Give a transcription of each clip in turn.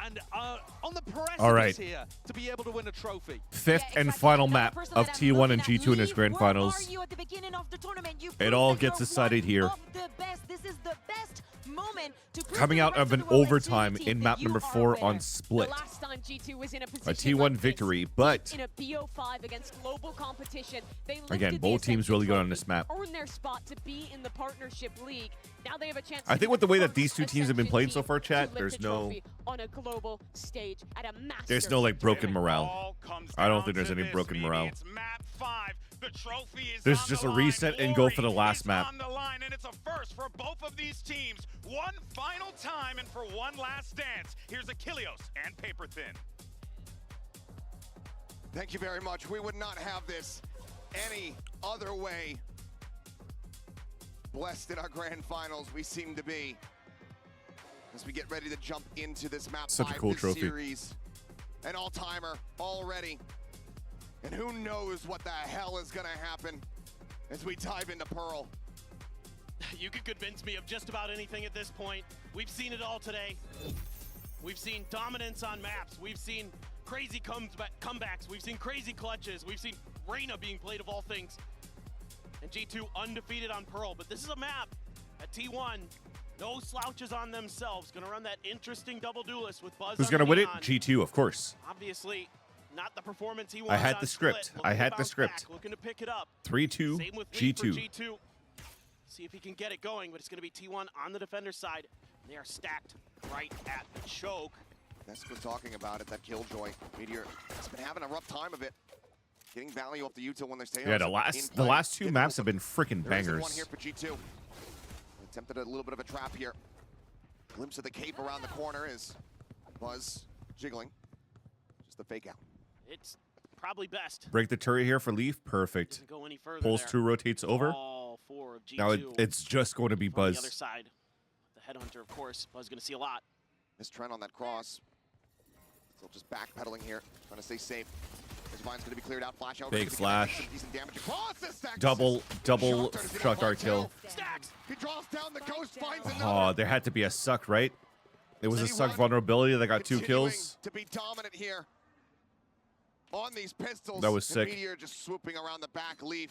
and on the precipice All right. here to be able to win a trophy. Fifth and final map of T1 and G2 in this grand finals. It all gets decided here. Coming out of an overtime in map number 4 on Split. A T1 victory, but again, both teams really good on this map. I think with the way that these two teams have been playing so far, chat, there's no like broken morale. I don't think there's any broken morale. There's just a reset and go for the last map. On the line, and it's a first for both of these teams. One final time and for one last dance. Here's Achilleos and Paper Thin. Thank you very much. We would not have this any other way. Blessed in our grand finals we seem to be as we get ready to jump into this map. Such a cool trophy. Series. An all-timer already. And who knows what the hell is gonna happen as we dive into Pearl. You could convince me of just about anything at this point. We've seen it all today. We've seen dominance on maps. We've seen crazy comebacks. We've seen crazy clutches. We've seen Reyna being played of all things. And G2 undefeated on Pearl. But this is a map at T1. No slouches on themselves. Gonna run that interesting double duelist with Buzz. Who's gonna win it? G2, of course. Obviously, not the performance he wants. I had the script. I had the script. Looking to pick it up. 3-2, Same with G2. G2. See if he can get it going, but it's going to be T1 on the defender side. They are stacked right at the choke. Nesk was talking about it, that Killjoy. Meteor has been having a rough time of it. Getting value off the util when they're staying. Yeah, the last two maps have been freaking bangers. One here for G2. Attempted a little bit of a trap here. Glimpse of the cape around the corner is Buzz jiggling. Just the fake out. It's probably best. Break the turret here for Leaf. Perfect. Doesn't go any further Pulse there. 2 rotates over. All four of G2. Now it's just going to be From the Buzz. other side. The headhunter, of course. Buzz going to see a lot. Missed Trent on that cross. Still just backpedaling here, trying to stay safe. His mine's going to be cleared out. Flash out. Big flash. Decent damage across the Stacks. Double shot dart kill. Stacks. He draws down the ghost, finds another. Oh, there had to be a suck, right? It was a suck vulnerability that got 2 kills. To be dominant here on these pistols. That was sick. Meteor just swooping around the back. Leaf.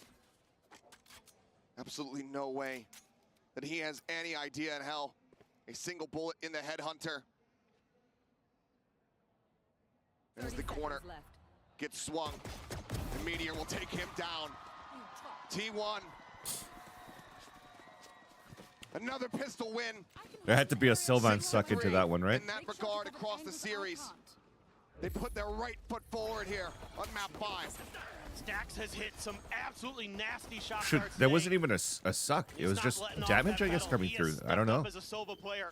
Absolutely no way that he has any idea in hell. A single bullet in the headhunter. As the corner gets swung, the Meteor will take him down. T1. Another pistol win. There had to be a Sylvan suck into that one, right? In that regard, across the series, they put their right foot forward here on map 5. Stacks has hit some absolutely nasty shots. There wasn't even a suck. It was just damage, I guess, coming through. I don't know. As a Sova player,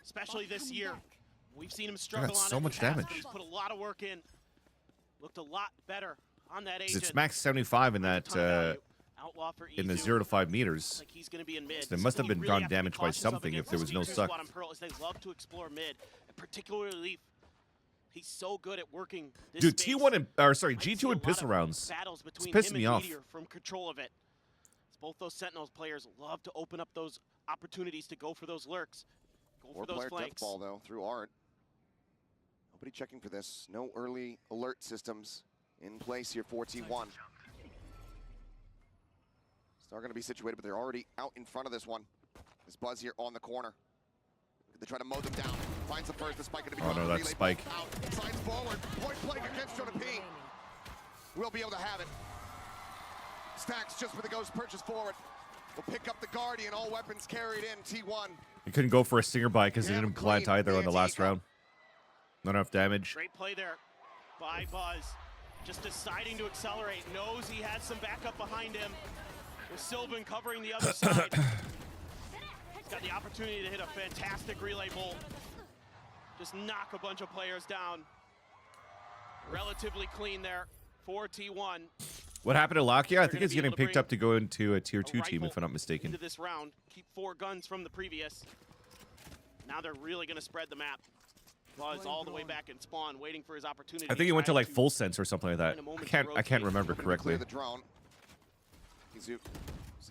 especially this year, we've seen him struggle That's on so it much in the past, damage. but he's put a lot of work in. Looked a lot better on that agent. It's max 75 in that Outlaw for in the Izu. 0 to 5 meters. Like he's going to be in mid. So there must have been Really gone have to be damage by cautious of something if against there was no this suck. squad on Pearl, as they love to explore mid, and particularly Leaf. He's so good at working this Dude, space. T1 and Might G2 see a and lot pistol of rounds. battles between It's pissing him me and off. Meteor from control of it. As both those Sentinels players love to open up those opportunities to go for those lurks, go for those flanks. Death ball though through Art. Nobody checking for this. No early alert systems in place here for T1. Star going to be situated, but they're already out in front of this one. There's Buzz here on the corner. They try to mow them down. Finds the first. The spike going to be. Oh no, that's Spike. Out. Slides forward. Point blank against Jonah P. We'll be able to have it. Stacks just with the ghost purchase forward. We'll pick up the Guardian. All weapons carried in. T1. He couldn't go for a stinger buy because he didn't plant either on the last round. Not enough damage. Great play there by Buzz. Just deciding to accelerate. Knows he has some backup behind him. With Sylvan covering the other side. He's got the opportunity to hit a fantastic relay bolt. Just knock a bunch of players down. Relatively clean there for T1. What happened to Lakia? I think he's getting picked up to go into a tier 2 team, if I'm not mistaken. Into this round, keep 4 guns from the previous. Now they're really going to spread the map. Buzz all the way back in spawn, waiting for his opportunity. I think he went to like full sense or something like that. I can't remember correctly. The drone. He's going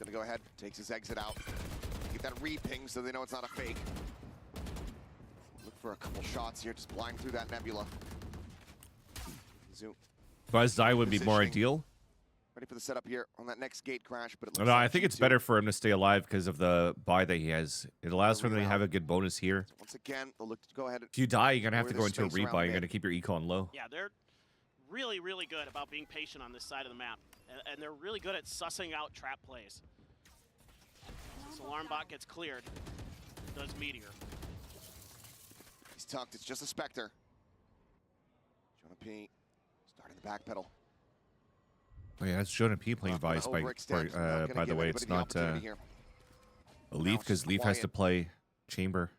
to go ahead, takes his exit out. Get that re-ping so they know it's not a fake. Look for a couple shots here, just flying through that nebula. Zoom. Buzz die would be more Positioning. ideal. Ready for the setup here on that next gate crash, but it looks No, like I think it's G2 better for him to stay alive because of the buy that he has. It allows for him to have a good bonus here. So once again, they'll look to go ahead and If you die, you're gonna have to Lower go the into a space around rebuy. You're mid. gonna keep your econ low. Yeah, they're really, really good about being patient on this side of the map. And they're really good at sussing out trap plays. This alarm bot gets cleared. Does Meteor. he's tucked. It's just a Spectre. Jonah P starting the back pedal. Oh yeah, it's Jonah P playing Not gonna Vice by overextend, not gonna by the give way. anybody It's the not opportunity here. a Leaf because Leaf has to play Chamber.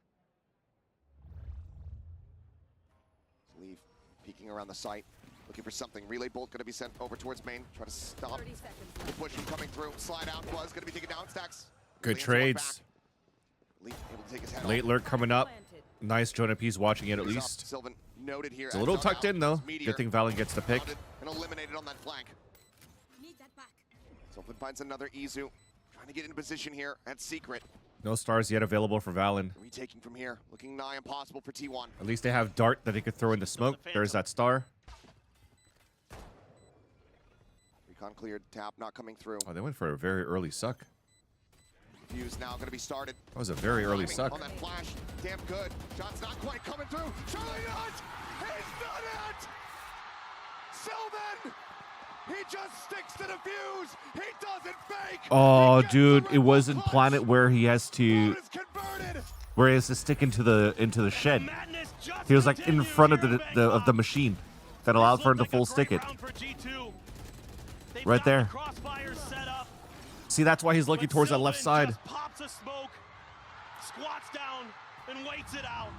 Leaf peeking around the site, looking for something. Relay bolt going to be sent over towards main. Try to stop 30 seconds. the push from coming through. Slide out. Was going to be taken down. Stacks. Good Relay ends one trades. back. Leaf able to take his head Late off. lurk coming up. Planted. Nice Jonah P's watching it at He's up. least. Sylvan noted here. It's a little tucked in though. Good thing Valen gets the pick. And eliminated on that flank. Need that back. Sylvan finds another Izu. Trying to get into position here at Secret. No stars yet available for Valen. Retaking from here. Looking nigh impossible for T1. At least they have Dart that they could throw into smoke. There's that star. Recon cleared. Tap not coming through. Oh, they went for a very early suck. Fuse now going to be started. That was a very early Timing suck. on that flash. Damn good. Shot's not quite coming through. Surely not! He's done it! Sylvan! He just sticks to the fuse. He doesn't fake. Oh, He gets dude, the it red wasn't clutch. Planet where he has to Bonus converted. stick into the shed. Madness just He was like in continues front of here in the Bangkok. machine that allowed for him to This full looks like stick a it. great round for G2. They've Right got there. the crossfires set up, See, that's why he's looking but towards that left Sylvan side. just pops a smoke, squats down, and waits it out.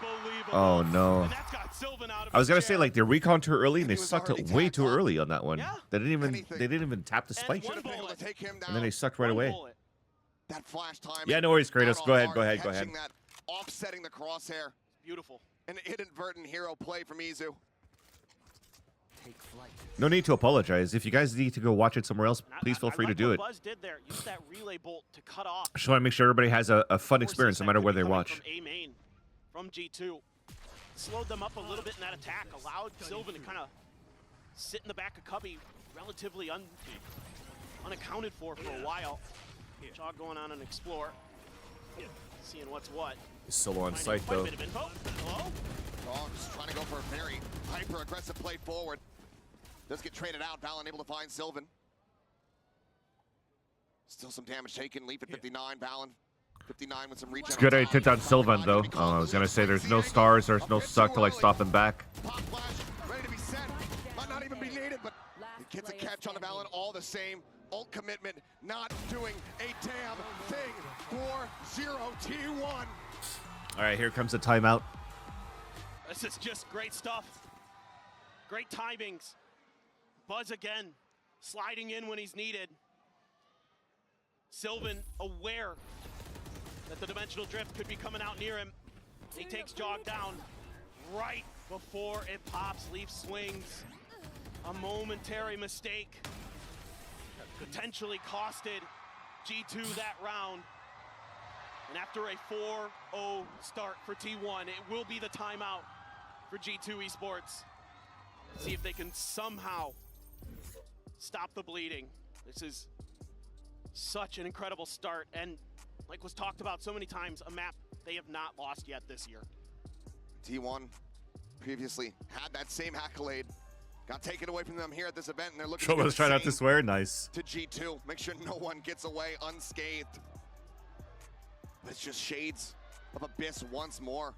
Unbelievable. Oh no. And that's got Sylvan out of I was his gonna chair. say like they recon too early and He they was sucked already it way tagged too on. early on that one. Yeah. They didn't Anything. even tap the And spike. one Should have been able to bullet. take him down. And then they sucked right One away. bullet. That flash time. Yeah, no worries, Kratos. out Go on ahead, hard, go ahead, go catching ahead. That, offsetting the crosshair. Beautiful. An inadvertent hero play from Izu. No need to apologize. If you guys need to go watch it somewhere else, please feel free to like do what it. Buzz did there. Use that relay bolt to cut off. I just want to make sure everybody has a fun forces experience no that matter could where be they coming watch. From A main, from G2. Slowed them up a little bit in that attack. Allowed Sylvan to kind of sit in the back of Cubby relatively unaccounted for a while. Jog going on and explore. Seeing what's what. He's solo on Finding site quite a though. bit of info. Hello? Oh, just trying to go for a very hyper-aggressive play forward. Does get traded out. Valen able to find Sylvan. Still some damage taken. Leaf at 59. Valen 59 with some regen. It's good on I top. took down Sylvan though. I was gonna say there's no stars, there's no suck to like stop him back. Pop flash, ready to be sent. Might not even be needed, but he gets a catch on the Valen all the same. Ult commitment, not doing a damn thing. 4-0 T1. All right, here comes the timeout. This is just great stuff. Great timings. Buzz again, sliding in when he's needed. Sylvan aware that the dimensional drift could be coming out near him. He takes Jog down right before it pops. Leaf swings. A momentary mistake potentially costed G2 that round. And after a 4-0 start for T1, it will be the timeout for G2 Esports. See if they can somehow stop the bleeding. This is such an incredible start, and like was talked about so many times, a map they have not lost yet this year. T1 previously had that same accolade. Got taken away from them here at this event, and they're looking to do Let's the try not same to swear. Nice. to G2. Make sure no one gets away unscathed. But it's just shades of Abyss once more.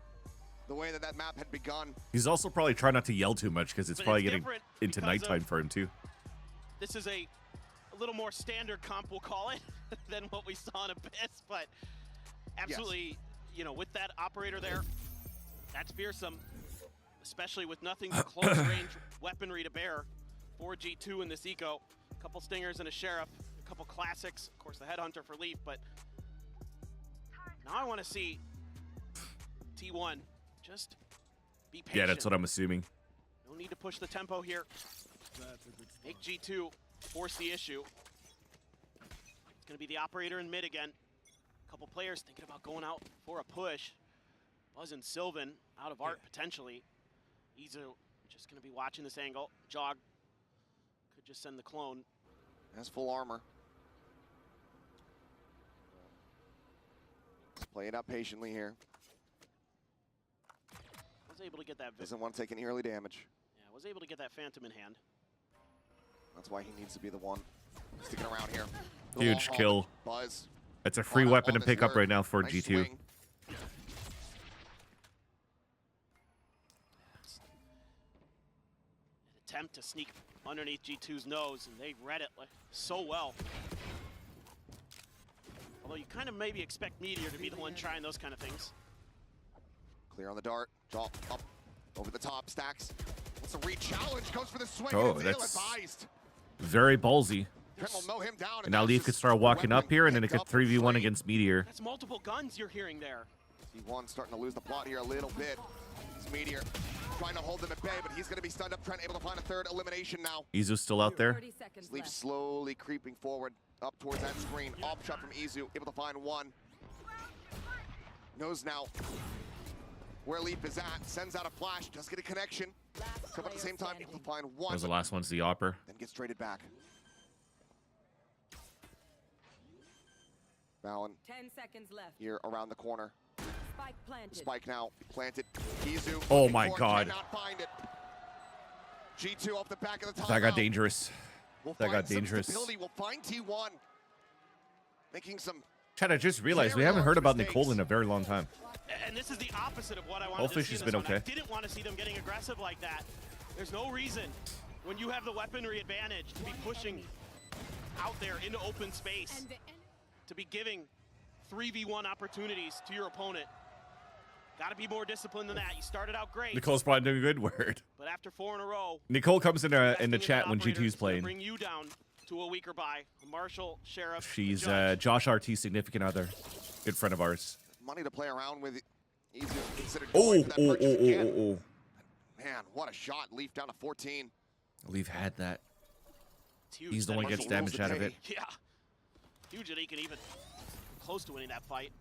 The way that that map had begun. He's also probably trying not to yell too much because it's But probably it's getting different into because nighttime of- for him too. This is a little more standard comp, we'll call it, than what we saw in Abyss, but absolutely, you know, with that operator there, that's fearsome, especially with nothing but close range weaponry to bear for G2 in this eco. A couple stingers and a sheriff, a couple classics, of course the headhunter for Leaf, but now I want to see T1 just be patient. Yeah, that's what I'm assuming. No need to push the tempo here. Make G2 force the issue. It's going to be the operator in mid again. couple players thinking about going out for a push. Buzz and Sylvan out of art potentially. Izu just going to be watching this angle. Jog could just send the clone. Has full armor. Let's play it up patiently here. Was able to get that. Doesn't want to take any early damage. Yeah, was able to get that Phantom in hand. That's why he needs to be the one sticking around here. Huge kill. Buzz. That's a free weapon to pick up right now for Nice G2. swing. Attempt to sneak underneath G2's nose, and they read it like so well. Although you kind of maybe expect Meteor to be the one trying those kind of things. Clear on the dart. Draw up over the top. Stacks. What's a re-challenge? Goes for the swing. Oh, and it's that's ill-advised. very ballsy. Trent will mow him down, And now that's Leaf could just start walking up weapon here, and then it pick could up for 3v1 free. against Meteor. That's multiple guns you're hearing there. T1 starting to lose the plot here a little bit. It's Meteor trying to hold them at bay, but he's going to be stunned up. Trent able to find a third elimination now. Izu's still out there. 30 seconds Leaf left. slowly creeping forward up towards that screen. Off shot from Izu, able to find one. Knows now where Leaf is at. Sends out a flash, does get a connection. Come at the same time, able to find That one. was the last one's the Opper. Then gets traded back. Valen 10 seconds left. here around the corner. Spike planted. Spike now planted. Izu. Oh looking my for it, God. Cannot find it. G2 off the back of the top. That got dangerous. We'll That got find some dangerous. stability. We'll find T1 making some. Chad, I just realized we haven't heard about Nicole in a very long time. And this is the opposite of what I wanted Hopefully to see she's in this been one. I okay. didn't want to see them getting aggressive like that. There's no reason when you have the weaponry advantage to be pushing out there into open space, And the to be giving 3v1 opportunities to your opponent. Got to be more disciplined than that. You started out great, Nicole's probably doing a good word. but after 4 in a row, Nicole comes in the investing chat that when operator G2's is gonna playing. bring you down to a weaker buy. Marshall, Sheriff, She's Judge. Josh RT's significant other, good friend of ours. Money to play around with. Easy considered Oh, going for that oh, oh, purchase again. oh, Man, what a shot. Leaf down to 14. oh. Leaf had that. It's huge He's the that one he gets can- damage out of it. Yeah. Huge that he can even close to winning that fight.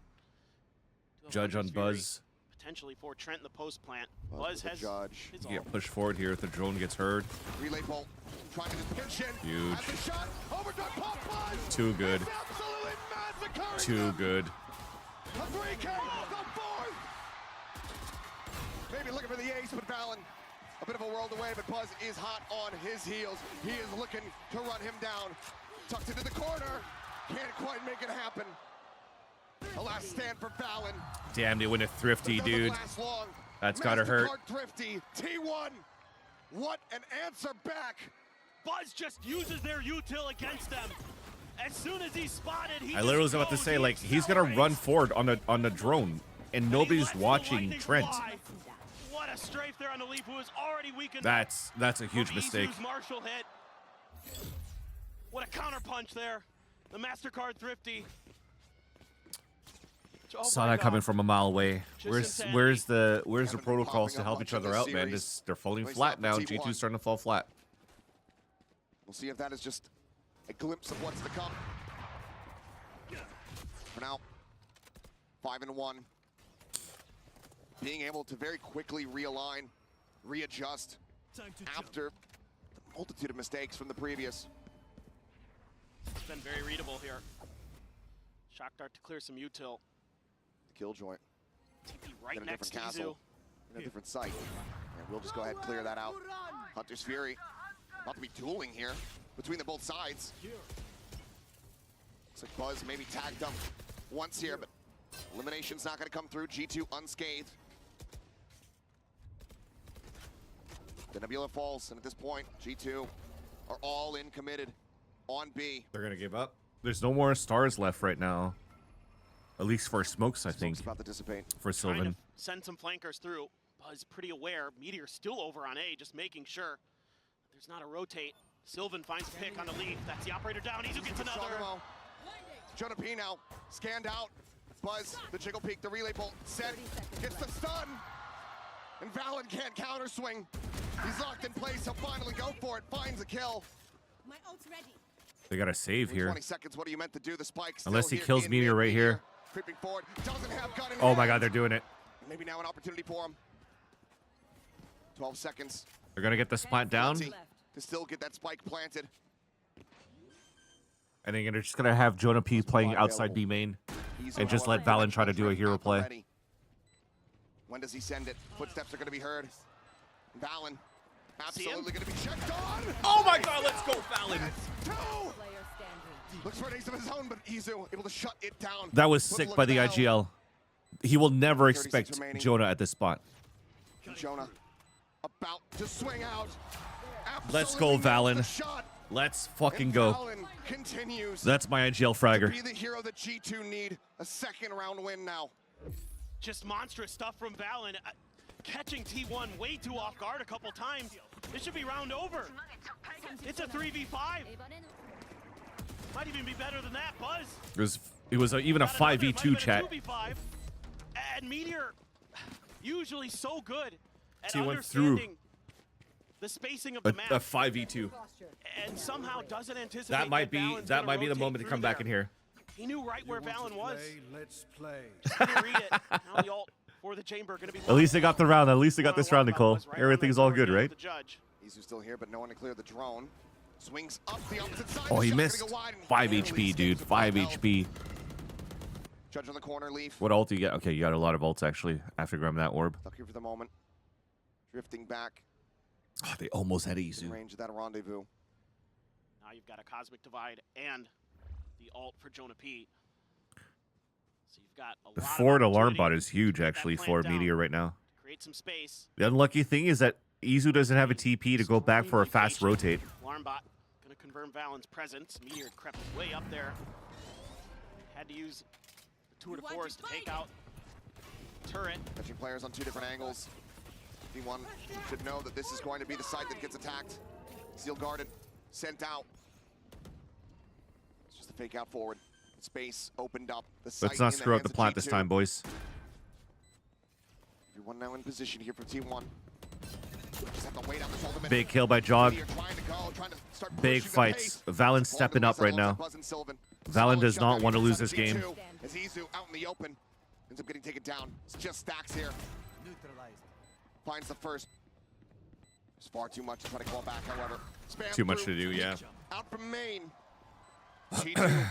Judge on Hunter's Fury, Buzz. Potentially for Trent in the post plant. Buzz Buzz with the has Judge. his You all. get pushed forward here if the drone gets heard. Relay bolt. Trying to just pinch in. Huge. Has the shot. Overdrive pop Buzz. Too good. It's absolutely massacring Too them. good. A 3K. The fourth. Maybe looking for the ace, but Valen a bit of a world away, but Buzz is hot on his heels. He is looking to run him down. Tucked into the corner. Can't quite make it happen. A last stand for Valen. Damn, they win a thrifty, Doesn't dude. last long. That's gotta hurt. MasterCard Thrifty, T1. What an answer back. Buzz just uses their util against them. As soon as he's spotted, he I literally was about to say, like, he's gonna run forward on the drone, and nobody's watching Trent. What a strafe there on the Leaf, who is already weakened. That's a huge From mistake. Izu's Marshall hit. What a counter punch there. The MasterCard Thrifty. Oh Saw my that coming God. from a mile away. Just Where's insanity. where's the Haven't been protocols popping to up help much each in other this out, man? series. They're falling At least flat not now. for G2's T1. starting to fall flat. We'll see if that is just a glimpse of what's to come. For now, 5-1. Being able to very quickly realign, readjust after the multitude of mistakes from the previous. It's been very readable here. Shock dart to clear some util. The kill joint TP right in a next different to Izu. castle, in a different site. And we'll just go ahead and clear that out. Hunter's Fury, about to be dueling here between the both sides. Looks like Buzz maybe tagged up once here, but elimination's not going to come through. G2 unscathed. The Nebula falls, and at this point, G2 are all in committed on B. They're gonna give up. There's no more stars left right now. At least for Smokes, I think. Smoke's about to dissipate. For Trying Sylvan. to send some flankers through. Buzz pretty aware. Meteor still over on A, just making sure there's not a rotate. Sylvan finds pick on the Leaf. That's the operator down. Izu gets another. Strongbow. Jonah P now scanned out. Buzz, the jiggle peek, the relay bolt set, gets the stun. And Valen can't counter swing. He's locked in place. He'll finally go for it. Finds a kill. My ult's ready. They got to save here. 20 seconds. What are you meant to do? The spike. Still Unless he here kills in Meteor mid. right here. creeping forward. Doesn't have gun in Oh my hand. God, they're doing it. Maybe now an opportunity for him. 12 seconds. They're gonna get this plant down, Plenty to still get that spike planted. and then they're just gonna have Jonah P playing outside B main, and just let Valen try to do a hero play. Already. When does he send it? Footsteps are going to be heard. Valen absolutely going to be checked on. Oh my God, let's go, Valen. Two. Player standing. Looks for an ace of his own, but Izu able to shut it down. That was But sick look by at the now. IGL. He will never 36 expect remaining. Jonah at this spot. Jonah about to swing out. Let's go, Absolutely nails Valen. the shot. Let's fucking And go. Valen continues That's my IGL to fragger. be the hero that G2 need. A second round win now. Just monstrous stuff from Valen. Catching T1 way too off guard a couple times. This should be round over. It's a 3v5. Might even be better than that, Buzz. It was even a Got another, 5v2 might have been a chat. 2v5. And Meteor, usually so good at T1 understanding the spacing of the map, A 5v2. and somehow doesn't anticipate That might be Valen's that gonna might be the rotate moment to through come back there. in here. He knew right where Valen was. Let's play. Couldn't read it. Now the ult for the chamber gonna be. At least they got the round. At least they got this round, Nicole. Everything's all good, right? The judge. Izu's still here, but no one to clear the drone. Swings up the opposite side. Oh, The he shot's missed. gonna go wide and 5 barely HP, escapes dude. the 5 bell. HP. Judge on the corner, Leaf. What ult do you get? Okay, you got a lot of ults actually after grabbing that orb. Stuck here for the moment. Drifting back Oh, they almost had in Izu. range of that rendezvous. Now you've got a Cosmic Divide and the ult for Jonah P. So you've got a The lot of forward alarm opportunity bot is huge to get that actually plant for down, Meteor right now. create some space. The unlucky thing is that Izu doesn't have a TP to go back for a fast rotate. Alarm bot gonna confirm Valen's presence. Meteor crept way up there. Had to use the tour de force to take out turret. Catching players on two different angles. T1 should know that this is going to be the site that gets attacked. Seal guarded, sent out. It's just a fake out forward. Space opened up. The site Let's not in the screw up hands the of plant this G2. time, boys. Everyone now in position here for T1. Just have to wait out this ultimate. Big kill by Jog. Meteor trying to go, trying to start Big pushing the fights. pace. Valen's stepping up right now. Buzz and Sylvan. Valen Solid does shot not down want to here lose inside this of game. G2 As Izu out in the open, ends up getting taken down. It's just Stacks here. Neutralized. Finds the first. There's far too much to try to claw back, however. Spam Too much through. to do, yeah. Out from main. G2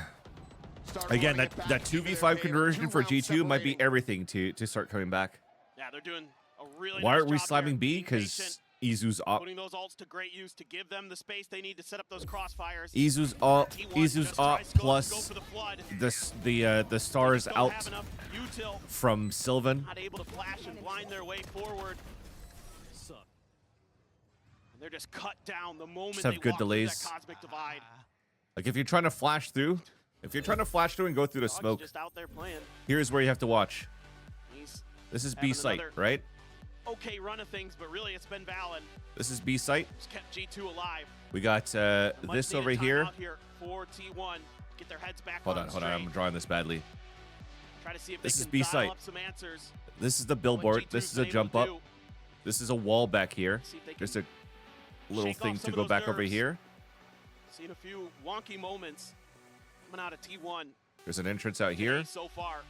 started Again, running that it back that into their 2v5 favor. conversion for 2 rounds G2 might be separating. everything to start coming back. Yeah, they're doing a really Why nice aren't we job slamming there, B? being Because patient, Izu's up. putting those ults to great use to give them the space they need to set up those crossfires. Izu's up. T1 Izu's just up. tries to go Plus for the flood. the stars Don't out have enough util, from Sylvan. not able to flash and blind their way forward. And they're just cut down the moment Just have they good walk through delays. that cosmic divide. Like if you're trying to flash through, and go through the Dog's smoke, just out there playing. here's where you have to watch. He's This is having B site, another- right? okay run of things, but really it's been Valen This is B site. who's kept G2 alive. We got this over here. here for T1. Get their heads back Hold on on, hold on. I'm straight. drawing this badly. Try to see if This they is can B dial site. up some answers. This is the What billboard. G2's This is been a able jump to up. do. This is a wall back here. See if they Just can a little shake thing off to some of go those back over nerves. here. Seen a few wonky moments coming out of T1 There's an entrance out here. today so far.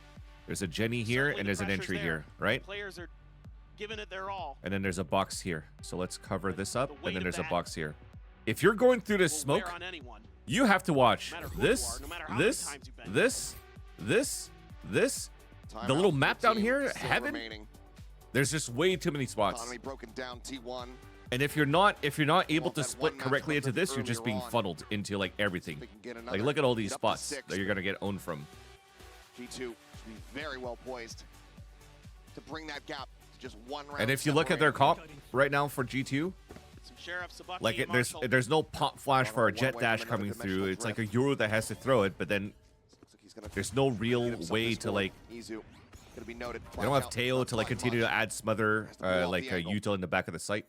There's a Jenny here, Certainly and the there's an pressure's entry there. here, right? Players are giving it their all. And then there's a box here. So let's cover this up, the weight and then of there's a that box here. If you're going through this Will smoke, wear on anyone. you have to watch No matter who you this, are, no matter how many this, times you've been this, this. Timeout The little map down 15 here, still heaven. remaining. There's just way too many spots. Economy broken down. T1. And if you're not able Well, to that split one match correctly into referenced this, you're just earlier being on. funneled into like everything. They can get Like another, look at all these get up to spots 6. that you're gonna get owned from. G2 should be very well poised to bring that gap to just one round. And if you look at their comp right now for G2, Some Sheriff, Sabaki, like and there's Marshall. no pop flash for a One jet way dash from coming another through. It's like a dimensional Euro that has to throw it, but then Looks like he's gonna there's no real get himself way this to score. like. Izu gonna be noted. They don't have Teo to like continue to add smother Has to blow out like the a angle. util in the back of the site.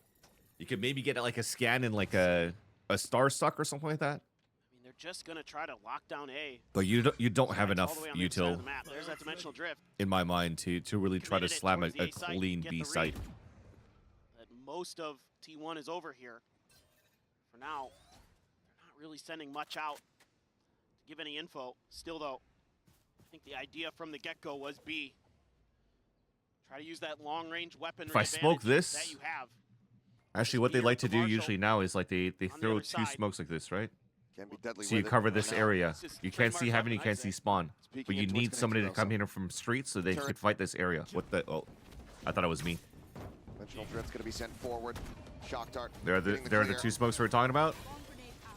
You could maybe get like a scan in like a star suck or something like that. I mean, they're just gonna try to lock down A. But you don't have All enough the way on the other side of util the map. There's that dimensional drift. in my mind to really try to Committed it slam a towards the A site, clean get B the site. read. That most of T1 is over here. For now, they're not really sending much out to give any info. Still though, I think the idea from the get-go was B. Try to use that long-range weapon. If I smoke this, that you have. actually, what they Meteor like to to do Marshall. usually now is like they On the throw other two side. smokes like this, right? Can be deadly So you with it cover right this now. area. This is You can't see trademark heaven, you weapon, can't I'd see say. spawn. Peeking But you in towards need somebody to Connect come Zero, here from street so they Turret. could fight this area. What the? Oh, I thought it was me. Dimensional drift's gonna be sent forward. Shock dart. There are the getting there are the clear. two smokes we're talking about.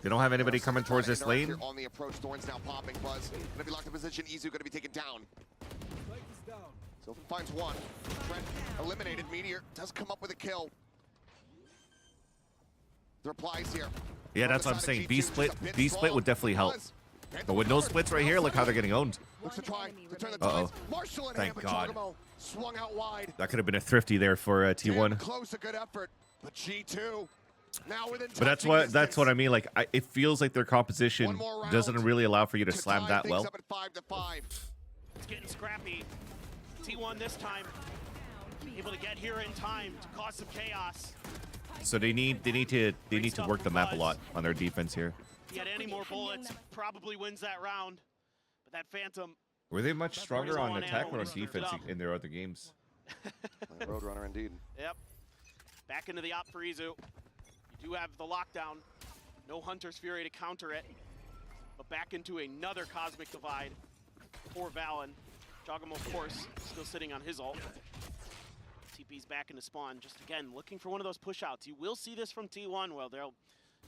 They don't have anybody coming towards this Trying to lane. interact here on the approach. Thorns now popping. Buzz gonna be locked in position. Izu gonna be taken down. Spike is down. Sylvan finds one. Trent eliminated. Meteor does come up with a kill. The replies here. Yeah, On that's the what I'm side of saying. G2, B just split, a bit B split strong. would definitely help. Buzz, and But with no third. splits right here, look how they're getting owned. Looks to try to turn the Uh-oh. tides. Marshall and Thank Ham, God. Chogamo swung out wide. That could have been a thrifty there for Damn T1. close, a good effort. But G2 now within But that's what I mean. Like it feels like their composition doesn't really allow for you to slam that well. Up at 5-5. It's getting scrappy. T1 this time able to get here in time to cause some chaos. So they need to work the map a lot on their defense here. If he had any more bullets, probably wins that round. But that Phantom, Were they much stronger on one attack ammo or on when he screwed it defense up. in their other games? Roadrunner indeed. yep. Back into the op for Izu. You do have the lockdown. No Hunter's Fury to counter it. But back into another Cosmic Divide for Valen. Jogamo, of course, still sitting on his ult. TP's back into spawn. Just again, looking for one of those push outs. You will see this from T1, where they'll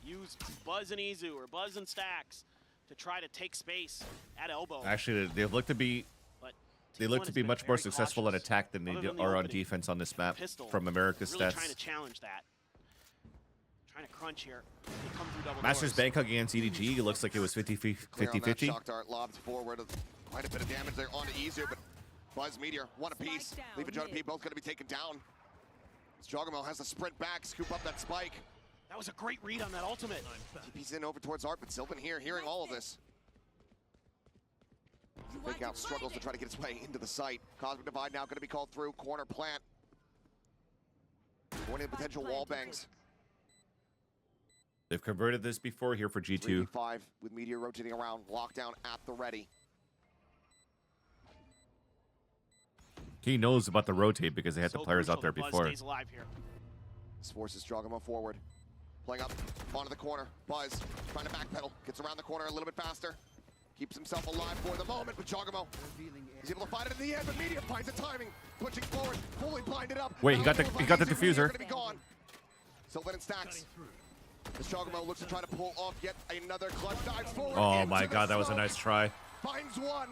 use Buzz and Izu or Buzz and Stacks to try to take space at elbow. Actually, they look to be But they T1 look to has be been much more very successful on cautious. attack than they Other than the are on opening defense on this map pistol, from America's really stats. trying to challenge that. Trying to crunch here. They come through double Masters doors. Bangkok against EDG, it looks like it was 50-50. Clear on that shock dart, lobs forward. Quite a bit of damage there onto Izu, but Buzz, Meteor, one apiece. Spike down, Leave and John P mid. both going to be taken down. Jogamo has to sprint back, scoop up that spike. That was a great read on that ultimate. TP's in over towards Art, but Sylvan here, hearing all of this. Fake out struggles to try to get his way into the site. Cosmic Divide now going to be called through. Corner plant. Going into potential wall bangs. They've converted this before here for G2. 3v5 with Meteor rotating around. Lockdown at the ready. He knows about the rotate because they had the So players out crucial there that Buzz before. stays alive here. This forces Jogamo forward. Playing up onto the corner. Buzz trying to backpedal. Gets around the corner a little bit faster. Keeps himself alive for the moment, but Jogamo Revealing is able to find it in the end, but Meteor finds the timing. Pushing forward, fully blinded up. Wait, he got the Meteor diffuser. gonna be gone. Sylvan and Stacks. As Jogamo looks to try to pull off yet another clutch, dives forward. Oh into my the god, that was a smoke. nice try. Finds one,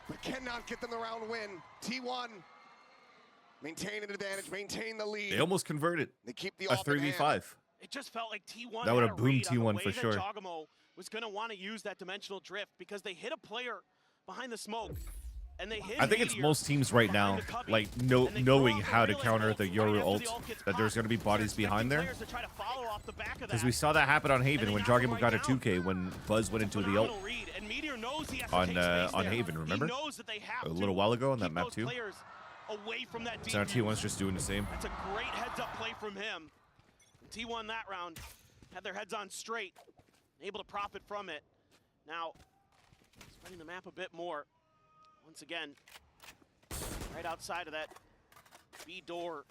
but cannot get them the round win. T1 maintain an advantage, maintain the lead. They almost converted They keep the a off in hand. 3v5. It just felt like T1 That would had have a boomed read on the T1 way for that sure. Jogamo was going to want to use that dimensional drift because they hit a player behind the smoke. And they hit I think it's Meteor most teams right now, behind the cubby, like and they throw knowing out the how to relay counter ult the right Yoru after ult, the ult gets that there's popped. going to be bodies They're behind expecting there. players to try to follow off the back of Because that. we saw that happen on Haven they when got him Jogamo got a right down. 2K when Buzz went into the ult Phenomenal read, and Meteor knows he has to on, take space on there. Haven, remember? He knows that they have A little while ago on that keep map those too. players away from that So now deep T1's just doing the same. That's a great heads-up play from him. And T1 that round had their heads on straight, able to profit from it. Now, spreading the map a bit more. Once again, right outside of that B door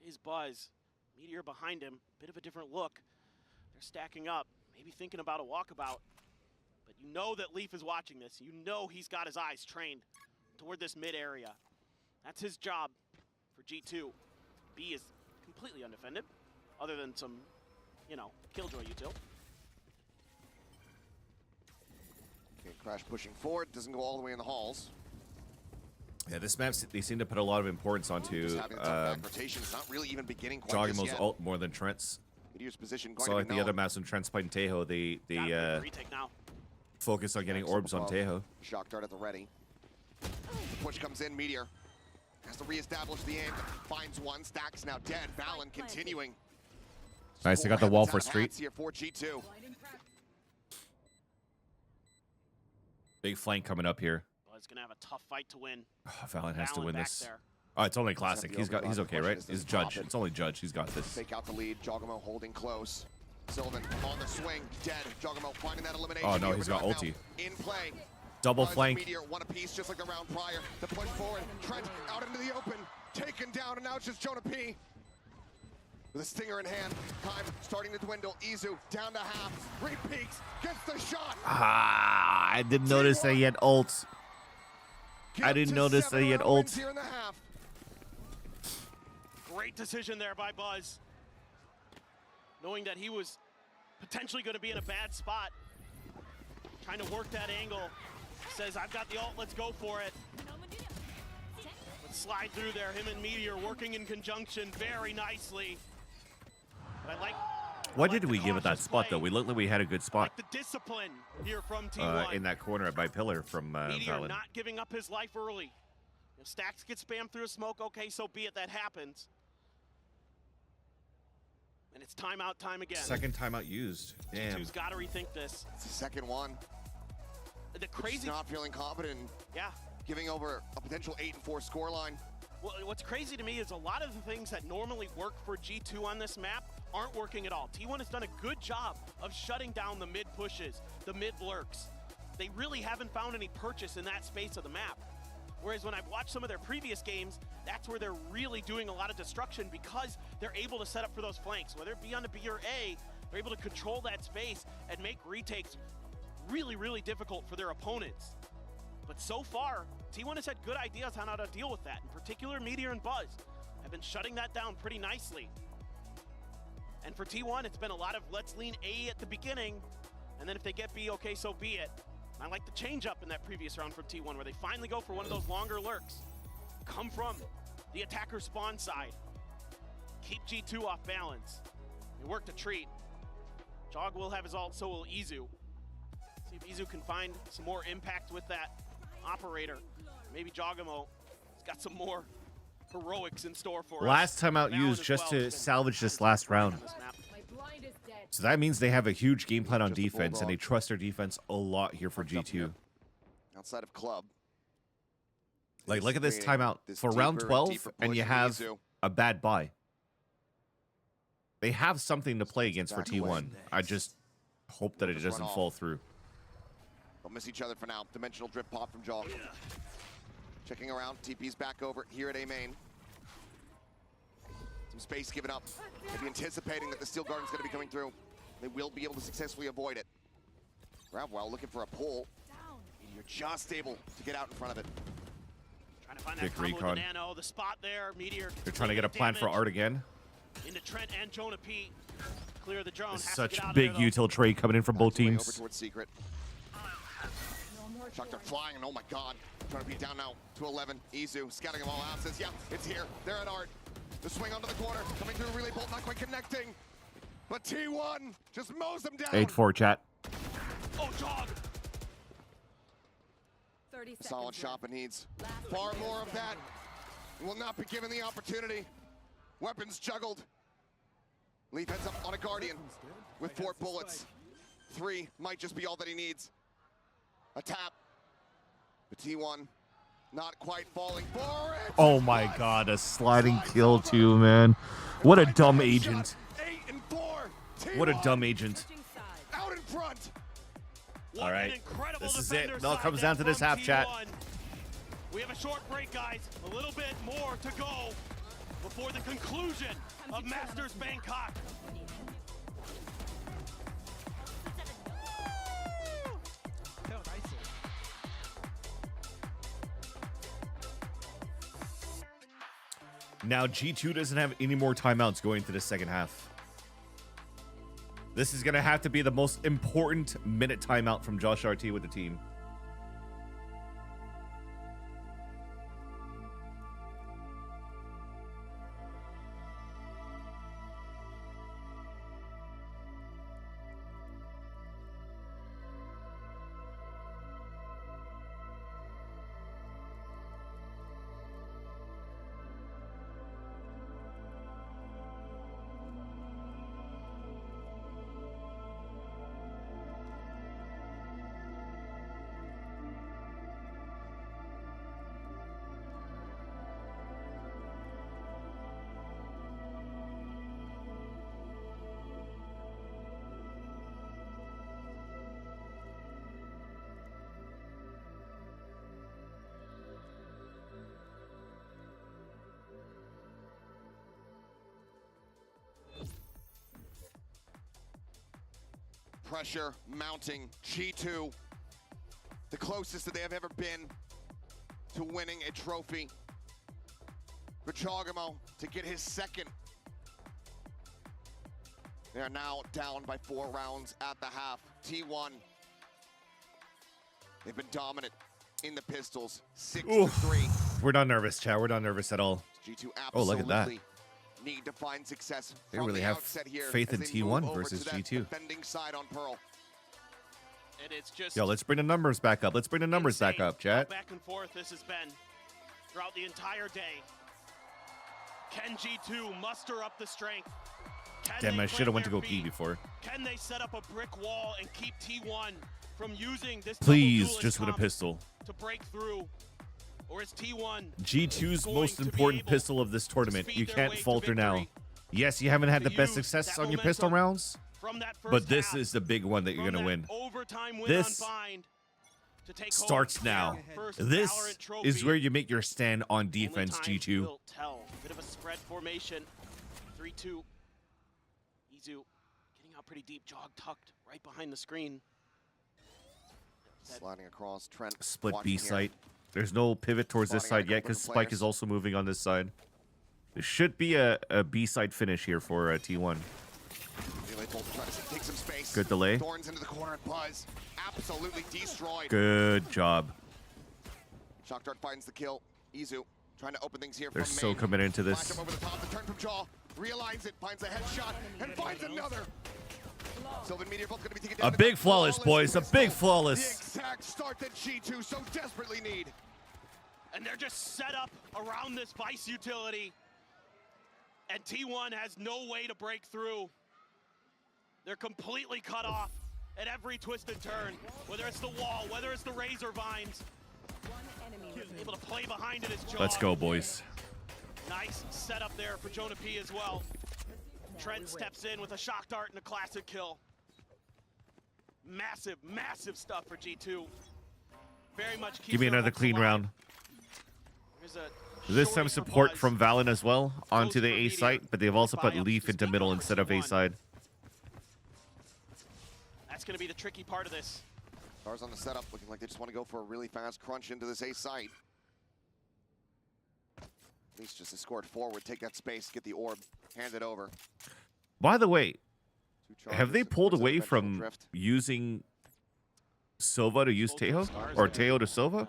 is Buzz. Meteor behind him, bit of a different look. They're stacking up, maybe thinking about a walkabout. But you know that Leaf is watching this. You know he's got his eyes trained toward this mid area. That's his job for G2. B is completely undefended, other than some, you know, Killjoy util. Okay, Crash pushing forward, doesn't go all the way in the halls. Yeah, this map, they seem to put a lot of importance onto Just having a tough back rotation. It's not really even beginning quite just Jogamo's yet. ult more than Trent's. Meteor's position going So to like be the other known. maps when Trent's playing Tejo, Got a quick retake now. focus on getting Stacks up orbs on above. Tejo. Shock dart at the ready. The push comes in, Meteor has to reestablish the aim. Finds one, Stacks now dead. Valen continuing. Nice, they got the Four wall heavens for out of street. hats here for G2. Big flank coming up here. Buzz gonna have a tough fight to win. Oh, Valen has to Valen win back this. there. Oh, it's only classic. He's overrun. okay, The right? question is, He's does he pop Judge. it? It's only Judge. He's got this. Fake out the lead. Jogamo holding close. Sylvan on the swing, dead. Jogamo finding that elimination. Oh, no, The he's got overdrive ulti. now in play. Double Buzz, flank. Meteor, one apiece, just like the round prior. The push forward, Trent out into the open, taken down, and now it's just Jonah P. With a stinger in hand, time starting to dwindle. Izu down to half, re-peaks, gets the shot. Ah, I didn't notice that he had ult. I didn't notice that he had ult. Here in the half. Great decision there by Buzz. Knowing that he was potentially going to be in a bad spot. Trying to work that angle. Says, I've got the ult, let's go for it. Let's slide through there. Him and Meteor working in conjunction very nicely. But I like... What did we give it that spot, though? We looked like we had a good spot. Like the discipline here from T1. In that corner by Pillar from Meteor Valid. not giving up his life early. If Stacks get spammed through a smoke, okay, so be it, that happens. And it's timeout time again. Second timeout used. Damn. G2's got to rethink this. It's the second one. The crazy... Just not feeling confident in Yeah. giving over a potential 8-4 scoreline. Well, what's crazy to me is a lot of the things that normally work for G2 on this map aren't working at all. T1 has done a good job of shutting down the mid pushes, the mid lurks. They really haven't found any purchase in that space of the map. Whereas when I've watched some of their previous games, that's where they're really doing a lot of destruction because they're able to set up for those flanks. Whether it be on the B or A, they're able to control that space and make retakes really, really difficult for their opponents. But so far, T1 has had good ideas on how to deal with that. In particular, Meteor and Buzz have been shutting that down pretty nicely. And for T1, it's been a lot of let's lean A at the beginning, and then if they get B, okay, so be it. I like the change up in that previous round from T1 where they finally go for one of those longer lurks. Come from the attacker spawn side. Keep G2 off balance. They work the treat. Jog will have his ult, so will Izu. See if Izu can find some more impact with that operator. Maybe Jogamo has got some more heroics in store for us. Last time out Valid used as just well. to It's been salvage this last round. on this map. So that means they have a huge game plan on Just a defense, and they bulldog. trust their defense a lot here for Fucked up here. G2. Outside of club. Like, look at this Creating timeout. this For round deeper 12, deeper and push you from have Izu. a bad buy. They have something to play against for Back away. T1. I just hope that it Just run doesn't off. fall through. They'll miss each other for now. Dimensional drip pop from Jog. Checking around. TP's back over here at A main. Some space given up. Maybe anticipating that the Steel Garden's going to be coming through. They will be able to successfully avoid it. Ravwell looking for a pull. You're just able to get out in front of it. Trying to find Big that combo with recon. the nano, the spot there, Meteor. They're trying to get a taking plan for damage Art again. into Trent and Jonah P. Clear the drone. This is has to such get out of big there, though. util trade coming in from both Back away Over teams. towards Secret. Chucked flying, and oh my god. Trying to be down now to 11. Izu scouting them all out. Says, yeah, it's here. They're at Art. The swing onto the corner. Coming through, relay bolt, not quite connecting. But T1 just mows them down. 8-4 chat. Oh, Jog! 30 seconds Solid left. shot, but needs Last far player more of that. standing. Will not be given the opportunity. Weapons juggled. Leaf heads up on a Guardian with 4 bullets. 3 might just be all that he needs. A tap. But T1 not quite falling for it. Oh my god, a sliding kill too, man. What a dumb agent. 8 and 4. What a T1 dumb agent. Switching sides. out in front. What All right. an incredible This is defender it. It all side comes there down to this from half, chat. T1. We have a short break, guys. A little bit more to go before the conclusion of Masters Bangkok. Now G2 doesn't have any more timeouts going into the second half. This is going to have to be the most important minute timeout from Josh RT with the team. Pressure mounting. G2, the closest that they have ever been to winning a trophy. For Chogamo to get his second. They are now down by 4 rounds at the half. T1, they've been dominant in the pistols, 6-3. We're not nervous, chat. We're not nervous at all. G2 Oh, look absolutely at that. need to find success. They from really the have outset here faith as in they move T1 over versus to that G2. defending side on Pearl. And it's just Yo, let's bring the numbers back up. Let's bring the numbers back insane up, chat. how back and forth this has been throughout the entire day. Can G2 muster up the strength? Can Damn, they I should have went to plant go their pee feet? before. Can they set up a brick wall and keep T1 from using this Please, double duelist just with a comp pistol. to break through? Or is T1 G2's going most to be important able pistol of this tournament. speed You their can't way to falter now. victory? Yes, you haven't had To the best use success that on your pistol momentum rounds, from that first but this half, is the big one that you're from going to that win. overtime win This on Find to take Starts home now. their first This Valorant trophy. is where you make your stand on Only defense, time G2. will tell. Bit of a spread formation. 3-2. Izu getting out pretty deep. Jog tucked right behind the screen. Sliding across, Trent. Split watching B here. site. There's no pivot towards this Spotting out side a yet couple because different Spike is players. also moving on this side. There should be a B side finish here for T1. Relay Bolt trying to take some space. Good delay. Thorns into the corner and Buzz absolutely destroyed. Good job. Shock Dart finds the kill. Izu trying to open things here They're from so main. committed into Flash this. him over the top, the turn from Jaw. Realigns it, finds a headshot, and finds another. Sylvan Meteor Bolt gonna be taken down. A big flawless, boys. A big pistol. flawless. The exact start that G2 so desperately need. And they're just set up around this Vice utility. And T1 has no way to break through. They're completely cut off at every twist and turn. Whether it's the wall, whether it's the razor vines. One enemy remaining. Able to play behind it as Jaw. Let's go, boys. Nice setup there for Jonah P as well. Trent steps in with a shock dart and a classic kill. Massive, massive stuff for G2. Very much keeps Give me their another hopes clean alive. round. There's a This shorty time for support Buzz. from Valen as well onto the for A Meteor. site, but they've also put Buy-ups Leaf to into speed middle for instead of A T1. side. That's going to be the tricky part of this. Stars on the setup, looking like they just want to go for a really fast crunch into this A site. At least just escort forward, take that space, get the orb, hand it over. By the way, Two have they charges pulled towards that away eventual from drift. using Silva to use Both of Teo? the stars Or are- Teo to Silva?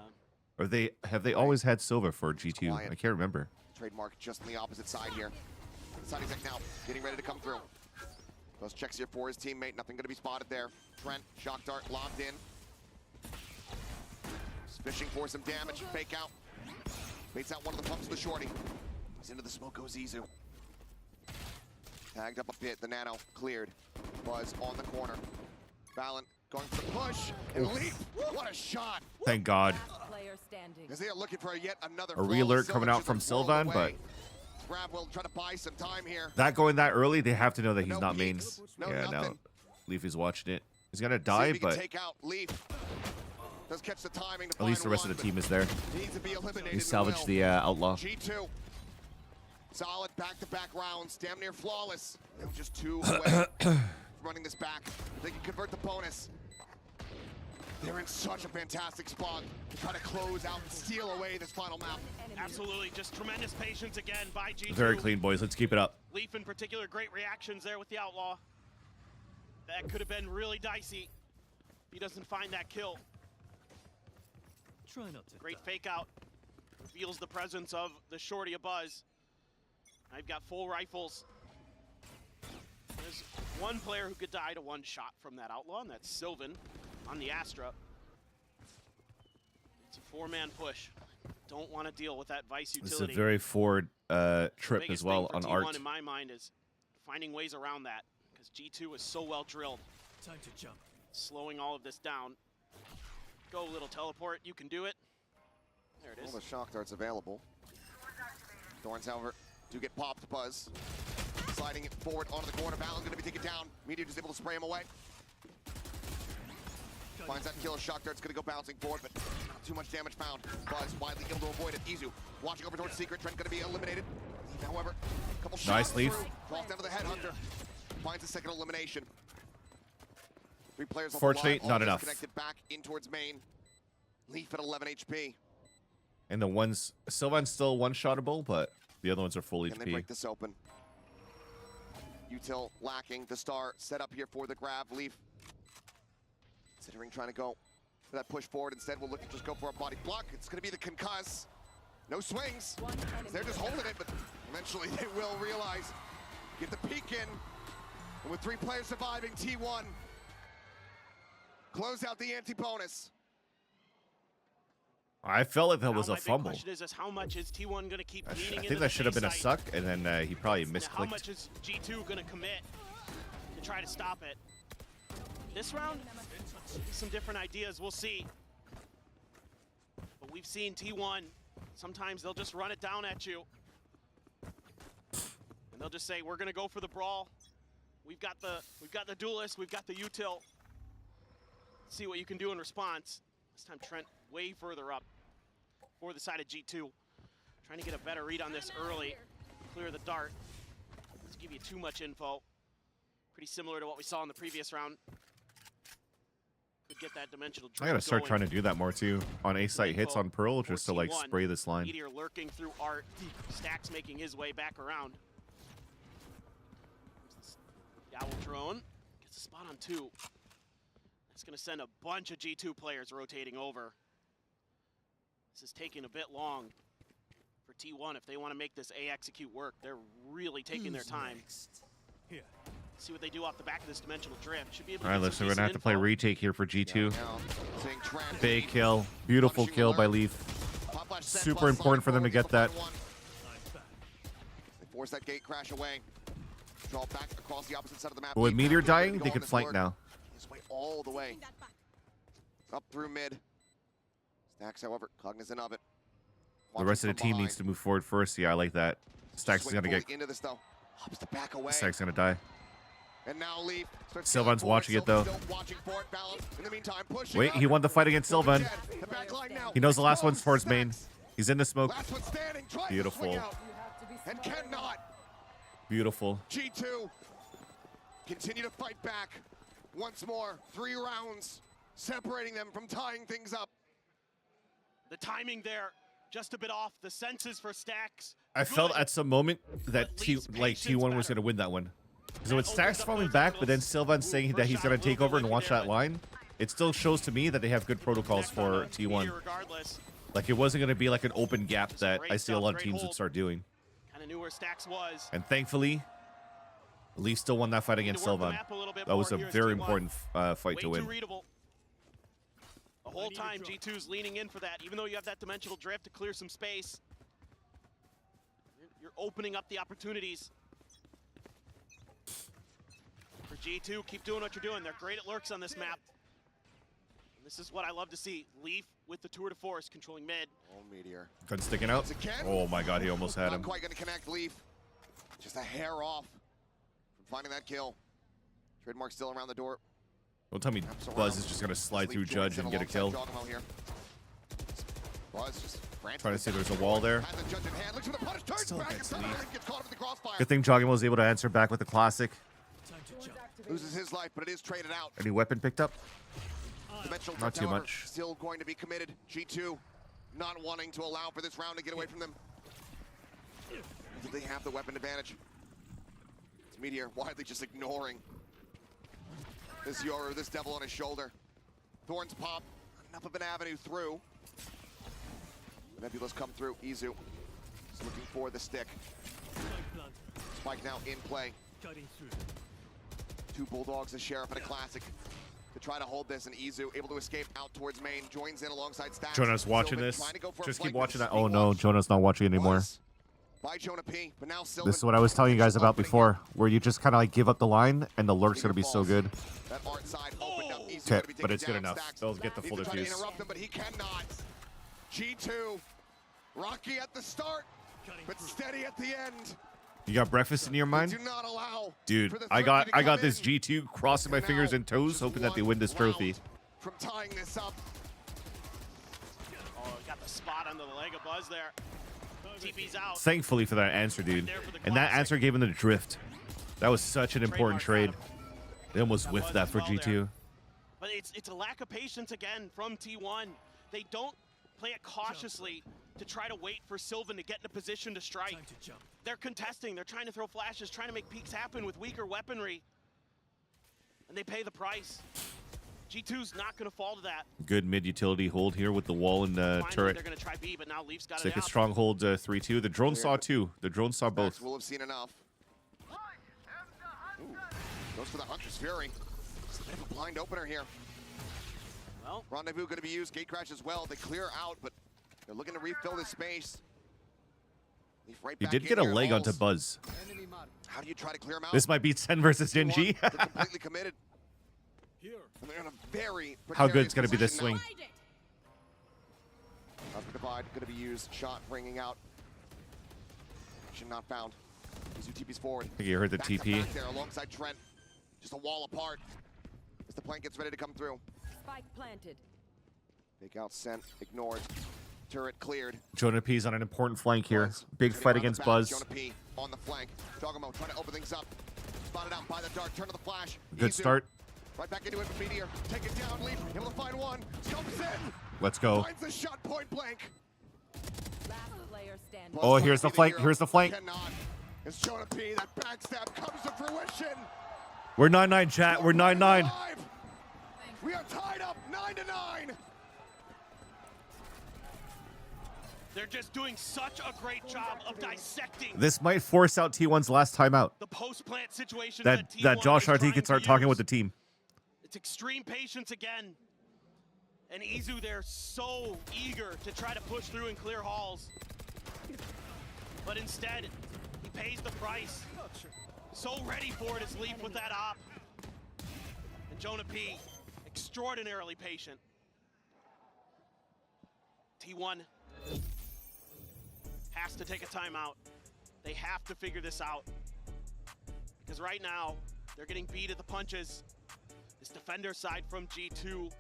Or have they always had Silva for G2? Quiet. I can't remember. Trademark just on the opposite side here. Side exec now, getting ready to come through. Goes checks here for his teammate, nothing gonna be spotted there. Trent, shock dart, locked in. Just fishing for some damage, fake out. Baits out one of the pumps of the shorty. He's into the smoke, goes Izu. Tagged up a bit, the nano cleared. Buzz on the corner. Valen going for the push, and Leap, what a shot! Thank God. Player standing. As they are looking for yet another A re-alert flawless coming out Sylvan from just a throw Sylvan, away. but Rav will try to buy some time here. that going that early, they have to know that he's No not main. peeks, no Yeah, no. nothing. Leaf is watching it. He's gonna See if die, he can but take out Leaf. Does catch the timing to at least find the rest one, of the team but is there. needs to be eliminated. He and salvaged will. the Outlaw. G2. Solid back-to-back rounds, damn near flawless. Now just 2 away from running this back. They can convert the bonus. They're in such a fantastic spot to try to close out and steal away this final map. Absolutely, just tremendous patience again by G2. Very clean, boys. Let's keep it up. Leaf in particular, great reactions there with the Outlaw. That could have been really dicey if he doesn't find that kill. Try not to. Great fake out. Reveals the presence of the shorty of Buzz. I've got full rifles. There's one player who could die to one shot from that Outlaw, and that's Sylvan on the Astra. It's a 4-man push. Don't want to deal with that Vice This is utility. a very forward trip Biggest as well thing for on T1 Art. in my mind is finding ways around that, because G2 is so well drilled, Time to jump. slowing all of this down. Go little teleport, you can do it. There it is. All the shock darts available. Thorns, however, do get popped. Buzz sliding it forward onto the corner. Valen's going to be taken down. Meteor just able to spray him away. Finds that killer. Shock dart's going to go bouncing forward, but not too much damage found. Buzz widely able to avoid it. Izu watching over towards Secret. Trent going to be eliminated. Leaf, however, a couple shots Nice, Leaf. through. Falls down to the headhunter. Finds a second elimination. 3 players on Fortunately, the line, not all enough. disconnected back in towards main. Leaf at 11 HP. And the ones, Sylvan's still one-shottable, but the other ones are full Can they HP. break this open? Util lacking. The star set up here for the grab. Leaf considering trying to go for that push forward. Instead, we'll look at just go for a body block. It's going to be the concuss. No swings. They're just holding it, but eventually they will realize. Get the peek in. And with 3 players surviving, T1 close out the anti-bonus. I felt like that Now was my a big fumble. question is how much is T1 going to keep I leaning think into that should have been a site? suck, and then he probably Now, how misclicked. much is G2 going to commit to try to stop it? This round, some different ideas. We'll see. But we've seen T1. Sometimes they'll just run it down at you. And they'll just say, we're going to go for the brawl. We've got the duelist. We've got the util. See what you can do in response. This time Trent way further up for the side of G2. Trying to get a better read on this early. Clear the dart. Let's give you too much info. Pretty similar to what we saw in the previous round. Could get that dimensional drift I gotta start going. trying to do that more too. On A-site hits on Pearl, just to like T1. spray this line. Meteor lurking through Art. Stacks making his way back around. Yowl drone gets a spot on 2. That's going to send a bunch of G2 players rotating over. This is taking a bit long for T1 if they want to make this A execute work. They're really taking their time. Here. See what they do off the back of this dimensional drift. Should be able to All right, get listen, some we're gonna have to play decent info. retake here for G2. Now, seeing Trent Big lead. kill, beautiful Punishing kill by alert. Leaf. Pop flash set Super plus important for them to slide get that. forward, 1. I'm back. They force that gate crash away. Draw back across the opposite side of the map. But with Leaf Meteor back, ready to dying, go they on could this flank alert. now. His way all the way. Up through mid. Stacks, however, cognizant of it. The rest of the team needs to move forward first. Yeah, I like that. Stacks is gonna get. into this though. Hops to back away. Stacks gonna die. And now Leaf starts Sylvan's going forward. watching it, though. Sylvan's still watching for it. Balance. In the meantime, pushing Wait, up. he won the fight against Sylvan. The back line now. He knows the last one's Exposed. towards main. Stacks. He's in the smoke. Last one standing. Trying Beautiful. To swing out. You have to be And smart. cannot. Beautiful. G2 continue to fight back once more. 3 rounds separating them from tying things up. The timing there, just a bit off. The senses for Stacks. I felt good. at some moment that But Leaf's T1 was patience gonna better. win that one. So That with Stacks opens up falling those back, but then angles. Sylvan Ooh, saying that first he's shot gonna a little take bit over and whiffy watch there, that but line, it still shows to me that they have good protocols effect on for the T1. Meteor regardless. Like it wasn't gonna be like an open gap that great I see a stuff, lot of great teams would hold. start doing. Kind of knew where Stacks was. And thankfully, Leaf still won that fight Need to against work the Sylvan. map a little bit That was more. a Here's very T1. important fight Way to too win. readable. The whole time G2's leaning in for that, even though you have that dimensional drift to clear some space. You're opening up the opportunities. For G2, keep doing what you're doing. They're great at lurks on this map. And this is what I love to see. Leaf with the tour de force controlling mid. Oh, Meteor. Gun sticking out. Once again. Oh my god, he almost had Not him. quite going to connect Leaf. Just a hair off from finding that kill. Trademark still around the door. Don't tell me Wraps Buzz around. is just gonna slide Leaf through joins Judge in and get a kill. alongside Giacomo here. Buzz just frantic. Trying to see if there's a wall there. Has the Judge in hand. Looks for the punish. Turns Still back. gets And Leaf. Leaf gets caught up in the crossfire. Good thing Jogging was able to answer back with the classic. Time to jump. Loses his life, but it is traded out. Any weapon picked up? Dimensional Not drift, too however, much. Still going to be committed. G2 not wanting to allow for this round to get away from them. Do they have the weapon advantage? It's Meteor widely just ignoring this devil on his shoulder. Thorns pop. Enough of an avenue through. The Nebulas come through. Izu is looking for the stick. Spike planted. Spike now in play. Cutting through. 2 Bulldogs, a Sheriff, and a Classic to try to hold this, and Izu able to escape out towards main, joins in alongside Stacks. Jonah's watching Sylvan this. trying to go for a Just flank keep with watching a that. sneak Oh no, watch. Jonah's not watching anymore. Was by Jonah P, but now Sylvan This is what I was telling you guys about opening before, where you just kind of like give up the line and the lurk's gonna be so falls. good. That art side opened up. Izu's Okay, gonna be but taken it's good down. enough. Stacks They'll get the needs full to try to defuse. interrupt him, but he cannot. G2, rocky at the start, Cutting but through. steady at the end. You got breakfast in your Do mind? not allow Dude, for the I threat got to come this in. G2 crossing my And fingers now, and toes, just hoping that they one win this trophy. round from tying this up. Oh, got the spot on the leg of Buzz there. TP's out. Thankfully for that answer, dude. There for the And that classic. answer gave him the drift. That was such an important trade. Trademark They almost That whiffed was that as for well G2. there. But it's a lack of patience again from T1. They don't play it cautiously to try to wait for Sylvan to get in a position to strike. Time to jump. They're contesting, they're trying to throw flashes, trying to make peeks happen with weaker weaponry. And they pay the price. G2's not gonna fall to that. Good mid-utility hold here with the wall and Finally, turret. they're gonna try B, but now Leaf's got It's it like a out. stronghold 3-2. The drone saw 2. The drone saw both. We'll have seen enough. Ooh, goes for the Hunter's Fury. It's a bit of a blind opener here. Well, Rendezvous going to be used. Gate crash as well. They clear out, but they're looking to refill this space. Leaf right He back did in get a here. leg onto Balls. Buzz. How do you try to clear him out? This might be Sen versus T1, Genji. they're completely committed. Here. And they're in a very How good's precarious gonna be this position swing? now. Cosmic Divide going to be used. Shot ringing out. Action not found. These UTPs forward. I think you heard the Back to TP. back there alongside Trent. Just a wall apart as the plank gets ready to come through. Spike planted. Fake out sent, ignored. Turret cleared. Jonah P's on an important flank here. Buzz Big hitting fight around the against back. Buzz. Jonah P on the flank. Dogamo trying to open things up. Spotted out by the dark. Turn to the flash. Good Izu, start. Right back into it with Meteor. Take it down. Leaf able to find one. Scopes in. Let's go. Finds the shot point blank. Last player standing. Oh, here's the flank. Hero. Here's the flank. Cannot. It's Jonah P. That backstab comes to fruition. We're 9-9, chat. We're 9-9. Alive. We are tied up 9-9. they're just doing such a great job of dissecting This might force out T1's last timeout. the post-plant situation That T1 Josh is RT trying can to start talking with use. the team. It's extreme patience again. And Izu, they're so eager to try to push through and clear halls. But instead, he pays the price. So ready for it is Leaf with that op. And Jonah P, extraordinarily patient. T1 has to take a timeout. They have to figure this out. Because right now, they're getting beat at the punches. This defender side from G2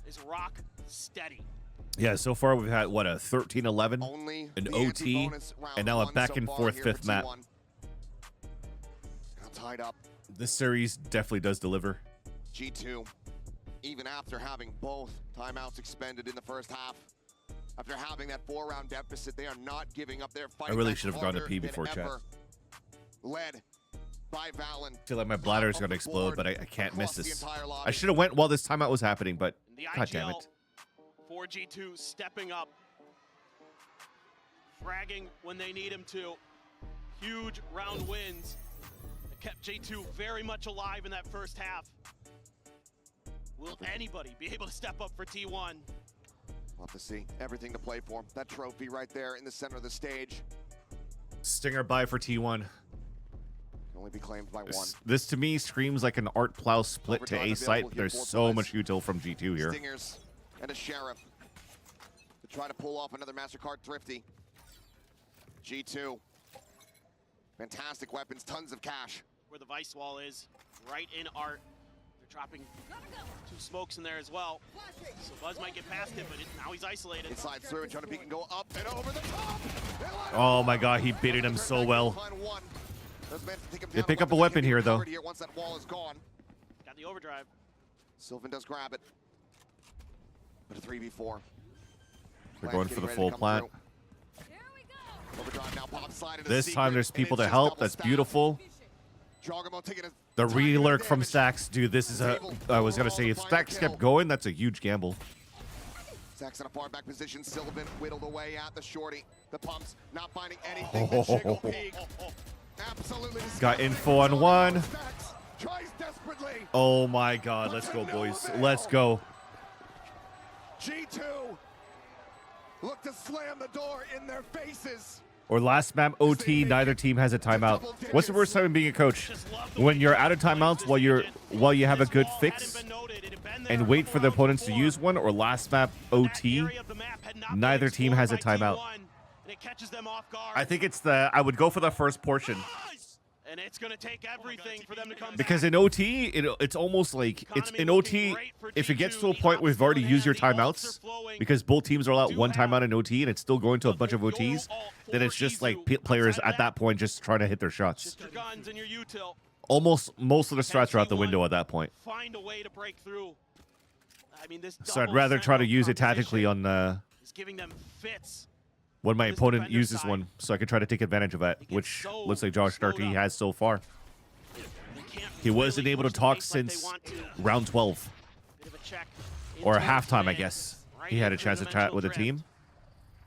is rock steady. Yeah, so far we've had, what, a 13-11, Only an the OT, anti-bonus round and now a one back so and far forth here fifth for map. T1. Now tied up. This series definitely does deliver. G2, even after having both timeouts expended in the first half, after having that 4-round deficit, they are not giving up their fight. I really back should have gone to harder pee than before chat. ever. Led by Valen. I feel like my bladder is Top going to of the explode, board but I can't across miss the this. entire lobby. I should have went while this timeout was happening, but And the god damn IGL it. for G2 stepping up. Fragging when they need him to. Huge round wins that kept G2 very much alive in that first half. Will anybody be able to step up for T1? We'll have to see. Everything to play for. That trophy right there in the center of the stage Stinger bye for T1. can only be claimed by one. This to me screams like an Art Plow split to Overdrive A site. available here There's for so Buzz. much util from G2 here. Stingers and a Sheriff to try to pull off another MasterCard Thrifty. G2. Fantastic weapons, tons of cash. Where the Vice Wall is, right in Art. They're dropping 2 smokes in there as well. So Buzz might get past it, but now he's isolated. It slides through and Jonah P can go up and over the top. Oh my god, he baited him so well. They pick up a weapon here, though. Once that wall is gone, Got the overdrive. Sylvan does grab it. But a 3v4. They're going for the full plant. Overdrive now pops slide into This secret, time there's and people it's to just help. double That's stack. beautiful. Jogamo taking a The tiny bit of relurk from damage. Stacks. Dude, this is a... I was going to say, if Stacks kept going, that's a huge gamble. Stacks in a far back position. Sylvan whittled away at the shorty. The pumps not finding anything. The Jiggle Peak. Absolutely Got disgusting. info on one. Stacks tries desperately. Oh my god, let's go, boys. Let's go. G2 look to slam the door in their faces. Or last map OT, neither team has a timeout. What's the worst time in being a coach? When you're out of timeouts while you have a good fix and wait for the opponents to use one, or last map OT, neither team has a timeout. I think it's I would go for the first portion. And it's going to take everything for them to come Because back. in OT, it's almost like it's in OT. If it gets to a point where you've already used your timeouts, because both teams are allowed one timeout in OT and it's still going to a bunch of OTs, then it's just like players at that point just trying to hit their shots. Just your guns and your util. Almost most of the strats are out the window at that point. Find a way to break through. I mean, this So I'd double rather try to center use it tactically composition on is giving them fits. when my this opponent defender's uses side. one, so I can try to take advantage of it, He gets which so looks like Josh slowed Starkey up. has so far. They can't He wasn't really able to push the talk pace like they since want to. round 12 Bit of a check or into halftime, I play. guess. Right He had a into chance to chat with the dimensional team,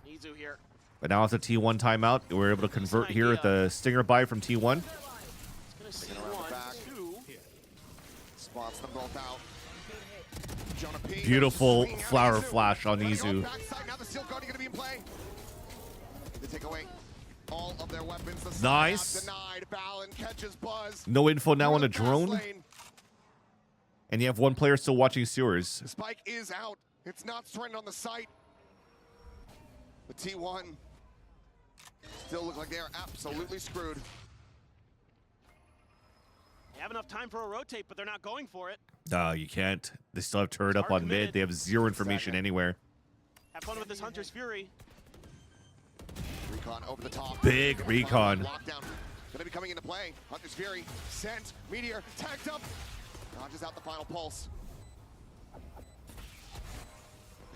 drift. Nizu here. but now after T1 timeout, we were able to convert here at the stinger buy from T1. It's gonna see around the one, back. two. Spots them both out. Jonah P. Beautiful swinging out flower Nizu. flash on Gonna go Nizu. backside. Now the Steel Guardian gonna be in play. They take away all of their weapons. The Nice. side out denied. Valen catches Buzz. No info now on Through a the fast drone, lane. and you have one player still watching sewers. The spike is out. It's not stranded on the site. The T1 still look like they are absolutely screwed. They have enough time for a rotate, but they're not going for it. No, you can't. They still have turret up Hard on mid. committed. They have zero information anywhere. Have fun with this Hunter's Fury. Recon over the top. Big recon. Lockdown gonna be coming into play. Hunter's Fury sent. Meteor tagged up. Dodges out the final pulse.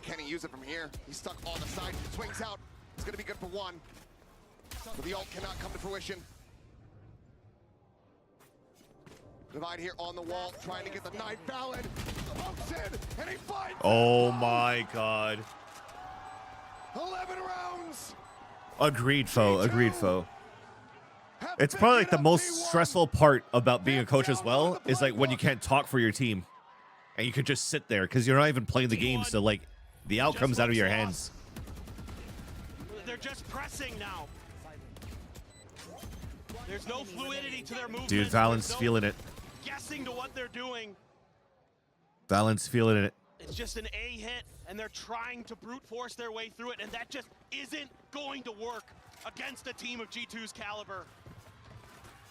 Can he use it from here? He's stuck on the side. Swings out. It's gonna be good for one. But the ult cannot come to fruition. Divide here on the wall, trying to get the knife. Valid pokes in, and he finds Oh my god. 11 rounds. Agreed, foe. Agreed, foe. It's probably like the most stressful part about being a coach as well is like when you can't talk for your team and you can just sit there because you're not even playing the game, so like the outcome's out of your hands. They're just pressing now. There's no fluidity to their movement. Dude, Valen's feeling it. Guessing to what they're doing. Valen's feeling it. It's just an A hit, and they're trying to brute force their way through it, and that just isn't going to work against a team of G2's caliber.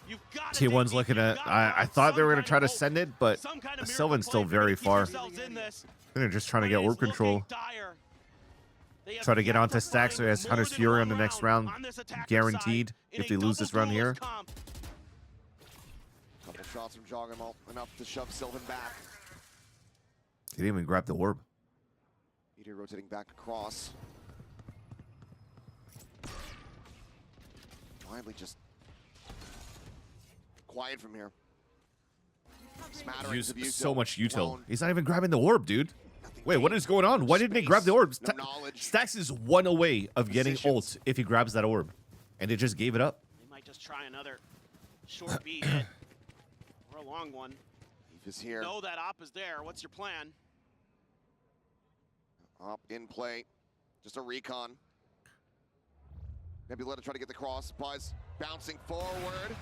You've got T1's looking at. I thought they were gonna try to send it, but Sylvan's still very far. They're just trying to get work control. Try to get onto Stack so he has Hunter's Fury on the next round, guaranteed. If they lose this round here. Couple shots from Joggermal, enough to shove Sylvan back. He didn't even grab the orb. Meteor rotating back across. Widely just quiet from here. Smatterings Use of util. so much util. Lone. He's not even grabbing the orb, dude. Wait, what is going on? Why didn't he grab the orb? No knowledge. Stacks is one away of getting Positions. ult if he grabs that orb. And it just gave it up. They might just try another short B hit or a long one. Eve is here. Know that op is there. What's your plan? Up in play. Just a recon. Nebula to try to get the cross. Buzz bouncing forward.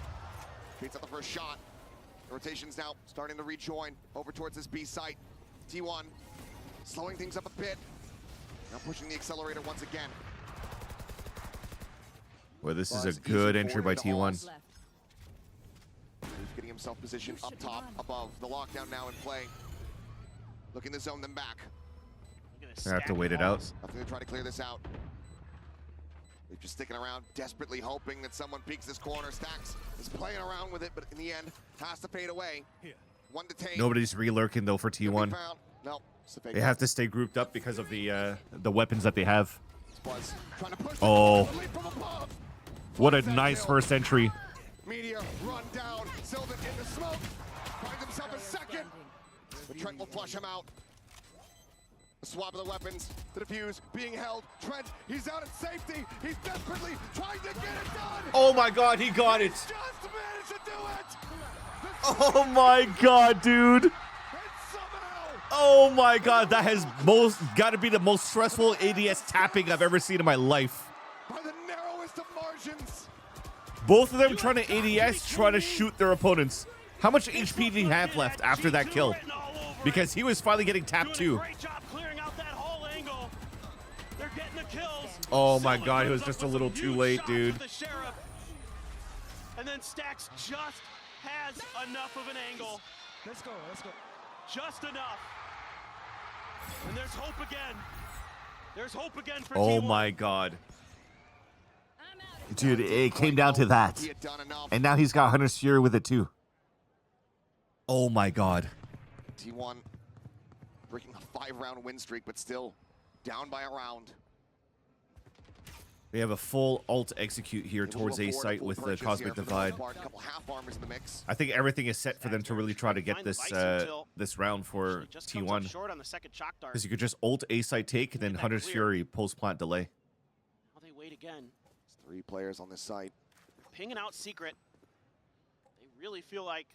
Beats out the first shot. The rotation's now starting to rejoin over towards this B site. T1 slowing things up a bit. Now pushing the accelerator once again. Well, this is Buzz a good easy entry by forward into T1. Left. He's getting himself positioned up top, above. The lockdown now in play. Looking to zone them back. Look at this I have to stack wait of it out. balls. Nothing to try to clear this out. They're just sticking around, desperately hoping that someone peeks this corner. Stacks is playing around with it, but in the end, has to fade away. Here. One detained. Nobody's re-lurking though for T1. No, it's a fake. They have to stay grouped up because of the weapons that they have. Buzz trying to push the Oh. ball, leap from above. What a That nice kill. first entry. Meteor run down. Sylvan in the smoke. Finds himself a second. But Trent will flush him out. The swap of the weapons. The defuse being held. Trent, he's out at safety. He's desperately trying to get it done. Oh my god, he got it. Just managed to do it. Oh my god, dude. And somehow, Oh my god, that has got to be the most stressful ADS tapping I've ever seen in my life. by the narrowest of margins, Both of them trying to ADS, trying to shoot their opponents. How much HP did he have left after that kill? Because he was finally getting tapped Doing a too. great job clearing out that whole angle. They're getting the kills. Oh my Sylvan god, it comes was up just a with little some too huge late, shots dude. with the Sheriff. And then Stacks just has enough of an angle. Let's go. Let's go. Just enough. And there's hope again. There's hope again for Oh T1. my god. I'm out of Dude, it came down to that. he had done enough. And now he's got Hunter's Fury with it too. Oh my god. T1 breaking a 5-round win streak, but still down by a round. They have a full alt execute here Able to towards A afford a site full with the purchase Cosmic here for the Divide. most part. A couple half armors in the mix. I think everything is set for them to really try to get this this round for Just comes up T1. short on the second shock dart. Because you could just ult A site take and then That Hunter's clear. Fury post plant delay. Now they wait again. There's 3 players on this site. Pinging out secret. They really feel like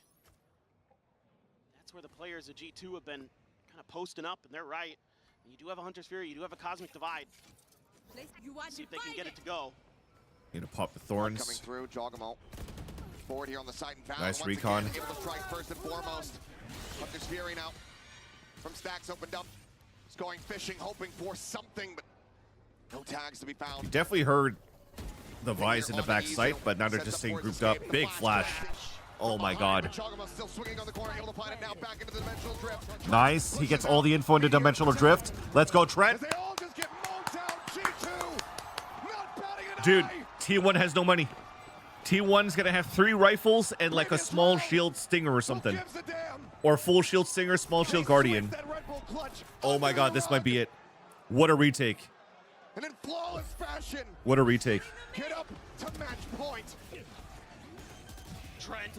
that's where the players of G2 have been kind of posting up, and they're right. And you do have a Hunter's Fury, you do have a Cosmic Divide. You want See to if they can find get it to go. Gonna pop the Coming thorns. through, Jogamo. Forward here on the site, and Val Nice once recon. again able to strike first and foremost. Hunter's Fury now. From Stacks opened up. He's going fishing, hoping for something, but no tags to be You found. definitely heard the Vice in the back site, but now they're just staying grouped up. Big flash. Oh my god. Jogamo still swinging on the corner, able to find it now back into the dimensional drift. Nice. He gets all the info into Dimensional Drift. Let's go, Trent. As they all just get mowed down, G2 not batting an Dude, eye. T1 has no money. T1's gonna have 3 rifles and like a small shield stinger or something. Who gives a damn? Or full shield stinger, small shield guardian. That Red Bull clutch Oh my under god, the this might rug. be it. What a retake. And in flawless fashion, What a retake. get up to match point. Trent,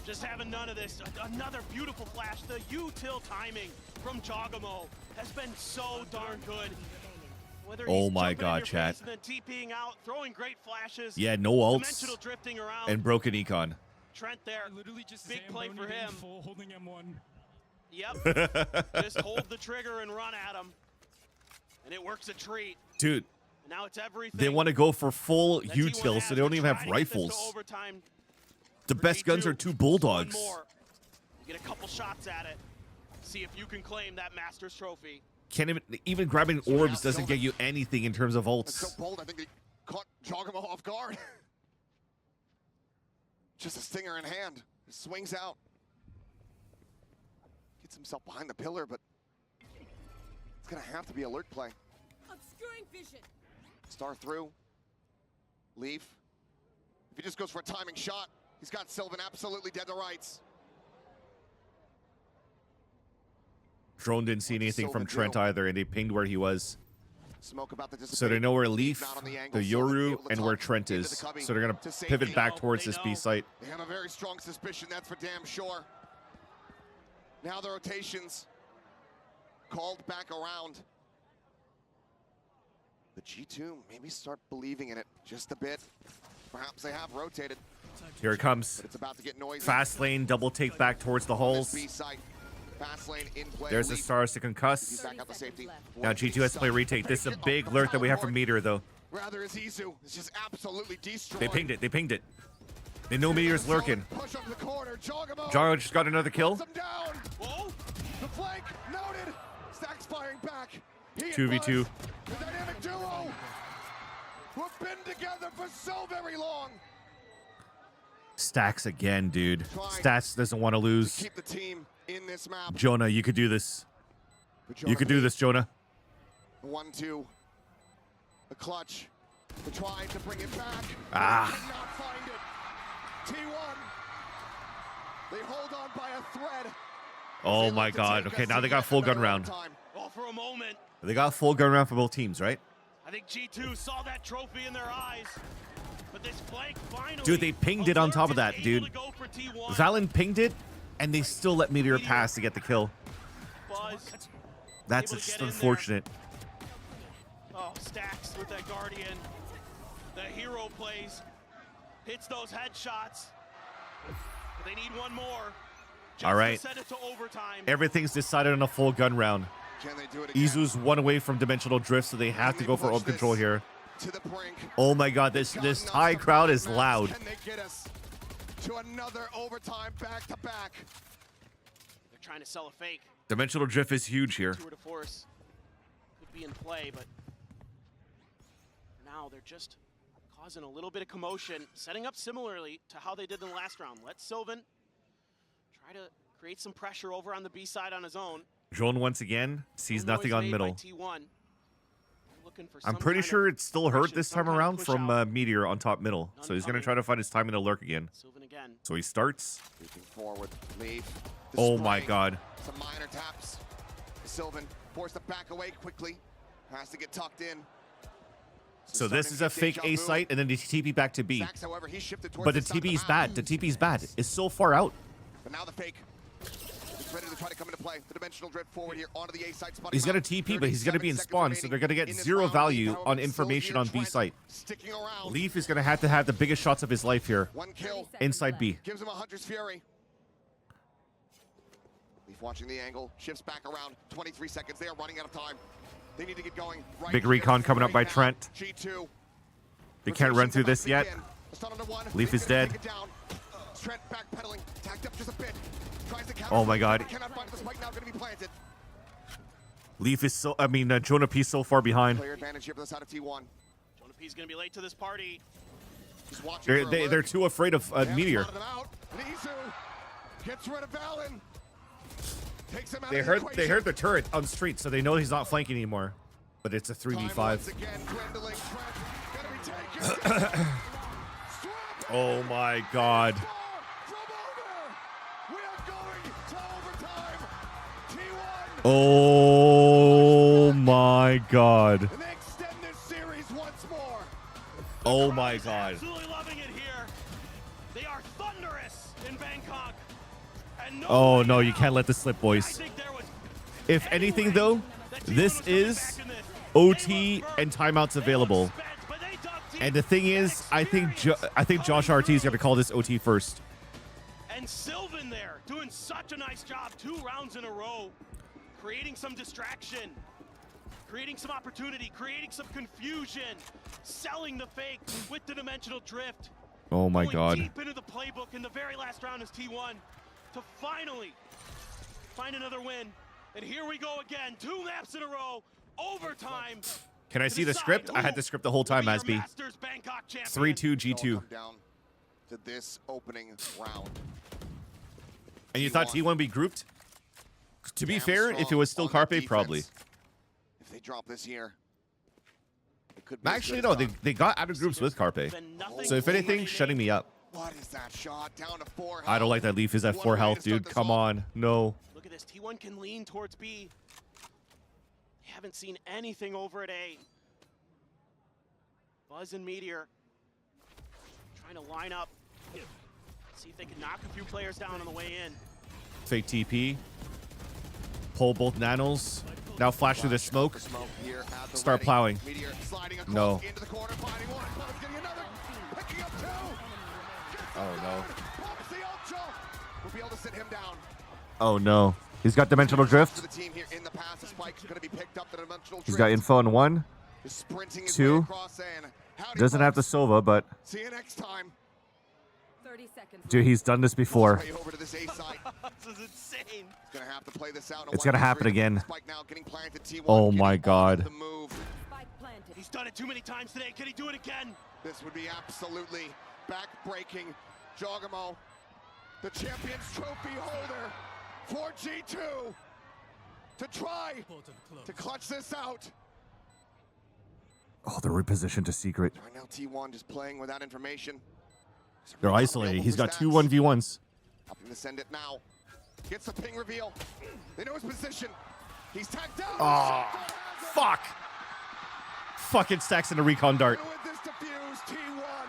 just having none of this. Another beautiful flash. The util timing from Jogamo has been so darn good. Whether Oh he's my jumping in god, your chat. face and then TPing out, throwing great flashes. Yeah, no ults Dimensional drifting around. and broken econ. Trent there. Literally just Big play Zamboni for being him. full, holding M1. Yep. Just hold the trigger and run at him. And it works a treat. Dude, And now it's everything. they want to go for full that T1 util, has. so they don't They're even have trying to get this to rifles. overtime. The For best guns G2, are 2 just bulldogs. one more. You get a couple shots at it. See if you can claim that Masters trophy. Can't even grabbing orbs doesn't get you anything in terms of That's so ults. bold, I think they caught Jogamo off guard. Just a stinger in hand. Swings out. Gets himself behind the pillar, but it's gonna have to be alert play. obscuring vision. Star through. Leaf. If he just goes for a timing shot, he's got Sylvan absolutely dead to rights. Drone didn't see anything from Trent either, and they pinged where he was. Smoke about to So they know where Leaf, Not on the the angle, Sylvan Yoru, able to and where tuck Trent into is. the cubby So they're going to to safety. pivot back They towards know. this B site. They have a very strong suspicion, that's for damn sure. Now the rotations called back around. The G2 maybe start believing in it just a bit. Perhaps they have rotated, Here it comes. but it's about to get noisy. Fast lane, double take back towards the This halls. B site. Fast lane in play. There's the Leaf. stars to He's concuss. back out the safety. Now G2 has to play retake. This is a big lurk that we have from Meteor, though. Rather is Izu. It's just absolutely destroyed. They pinged it. They pinged it. They know Meteor's lurking. Push up the corner. Jogamo. Jaro just got another kill. Puts him down. Whoa! The flank noted. Stacks firing back. He and 2v2. Buzz, the dynamic duo who have been together for so very long. Stacks again, dude. Stats doesn't want to lose. Keep the team in this map. Jonah, you could do this. You could do this, Jonah. 1-2. The clutch. They're trying to bring it back. Ah. They cannot find it. T1. They hold on by a thread. Oh They my look to god. take Okay, us now they to got yet full gun another round. overtime. Well, for a moment, They got full gun round for both teams, right? I think G2 saw that trophy in their eyes. But this flank finally. Dude, they pinged it on top of that, Alert is dude. able to go for T1. Valen pinged it, and they still let Meteor pass to get the kill. Buzz. That's Able to just get in there. unfortunate. Oh, Stacks with that Guardian. The hero plays. Hits those headshots. But they need one more. Just All right. To send it to overtime. Everything's decided on a full gun round. Can they do it again? Izu's one away from dimensional drift, so they have to go for Push orb control this here. To the brink. Oh my god, this Thai crowd is loud. Can they get us to another overtime back to back? They're trying to sell a fake. Dimensional drift is huge here. Tour de force could be in play, but now they're just causing a little bit of commotion, setting up similarly to how they did in the last round. Let Sylvan try to create some pressure over on the B side on his own. Drone once again sees No nothing noise on made middle. by T1. Looking for I'm some pretty kind sure of it's still hurt push, this some time kind of around push from out. Meteor on top middle. So he's going to Uncoming. try to find his timing to lurk again. Sylvan again. So he starts. Creeping forward. Leaf. The Oh my spray. god. Some minor taps. Sylvan forced to back away quickly. Has to get tucked in. So this is a fake A site, and then the TP back to B. Zax, however, he shifted towards But the this side of TP is map. bad. The TP is bad. It's so far out. But now the fake. He's ready to try to come into play. The dimensional drift forward here onto the A site. He's going to TP, but he's going to be in spawn, so they're going to get zero value on information on B site. Sticking around. Leaf is going to have the biggest shots of his life here. One kill. Inside B. Gives him a Hunter's Fury. Leaf watching the angle. Shifts back around. 23 seconds. They are running out of time. They need to get going. Right Big here, recon coming up by now. Trent. G2. They can't run through this yet. Leaf is dead. Trent backpedaling. Tacked up just a bit. Tries to counter. Oh my god. Cannot find the spike now. Going to be planted. Leaf is so, Jonah P so far behind. Player advantage here for the side of T1. Jonah P's gonna be late to this party. Just watching for They're too afraid of Meteor. Nizu gets rid of Valen. Takes him out They of the heard equation. the turret on the street, so they know he's not flanking anymore. But it's a Time 3v5. once again dwindling. Trent gonna be taken. Oh my god. From over. We are going to overtime. T1. Oh my god. And they extend this series once more. Oh my god. Absolutely loving it here. They are thunderous in Bangkok. And Oh way no, you out. can't let this slip, I boys. think there was If anything though, that T1 this was gonna be is back in this. OT They look and hurt. timeouts They look available. spent, but they dug deep. And the thing is, I think Josh RT is going to call this OT first. And Sylvan there doing such a nice job 2 rounds in a row, creating some distraction, creating some opportunity, creating some confusion, selling the fake with the dimensional drift. Oh my Going god. deep into the playbook in the very last round is T1 to finally find another win. And here we go again, 2 maps in a row, overtime. Can I to see the decide script? I who had the script the whole will time, be your Asby. Masters Bangkok champion. 3-2 All G2. come down to this opening round. And you thought T1 would be grouped? To be Damn fair, if it strong was still on that Carpe, defense. probably. If they drop this here, it could be as Actually, good no, as done. they got out of groups with Carpe. Been nothing So if but anything, dominating. shutting me up. What is that shot? Down to 4 I don't like that Leaf is at One 4 way to health, start dude. this Come off. on. No. Look at this, T1 can lean towards B. Haven't seen anything over at A. Buzz and Meteor trying to line up, see if they can knock a few players down on the way in. Fake TP. Pull both nanos. Now flash through the smoke. The smoke here at the Start ready. plowing. Meteor sliding across No. into the corner, finding one. Buzz getting another. Picking up 2. Oh no. Pops the ultra. We'll be able to sit him down. Oh no. He's got dimensional To drift. the team here in the pass. The spike's going to be picked up. The dimensional He's got drift. info on 1. Just sprinting his 2. way across, saying, "Howdy, Doesn't have the folks. Sova, but See you next time." 30 seconds. dude, he's done this before. Way over to this A side. This is insane. Gonna have to play this out. It's gonna happen again. Spike now getting planted. T1 Oh getting my on God. The move. Spike planted. He's done it too many times today. Can he do it again? This would be absolutely back-breaking. Jogamo, the Champions Trophy holder for G2, to try Portal closed. to clutch this out. Oh, they're repositioned to secret. Right now, T1 just playing without information. They're isolated. He's got 2 1v1. 1v1s. Opting to send it now. Gets the ping reveal. They know his position. He's tagged down. Oh, fuck. Fucking stacks in a recon dart. And with this defuse, T1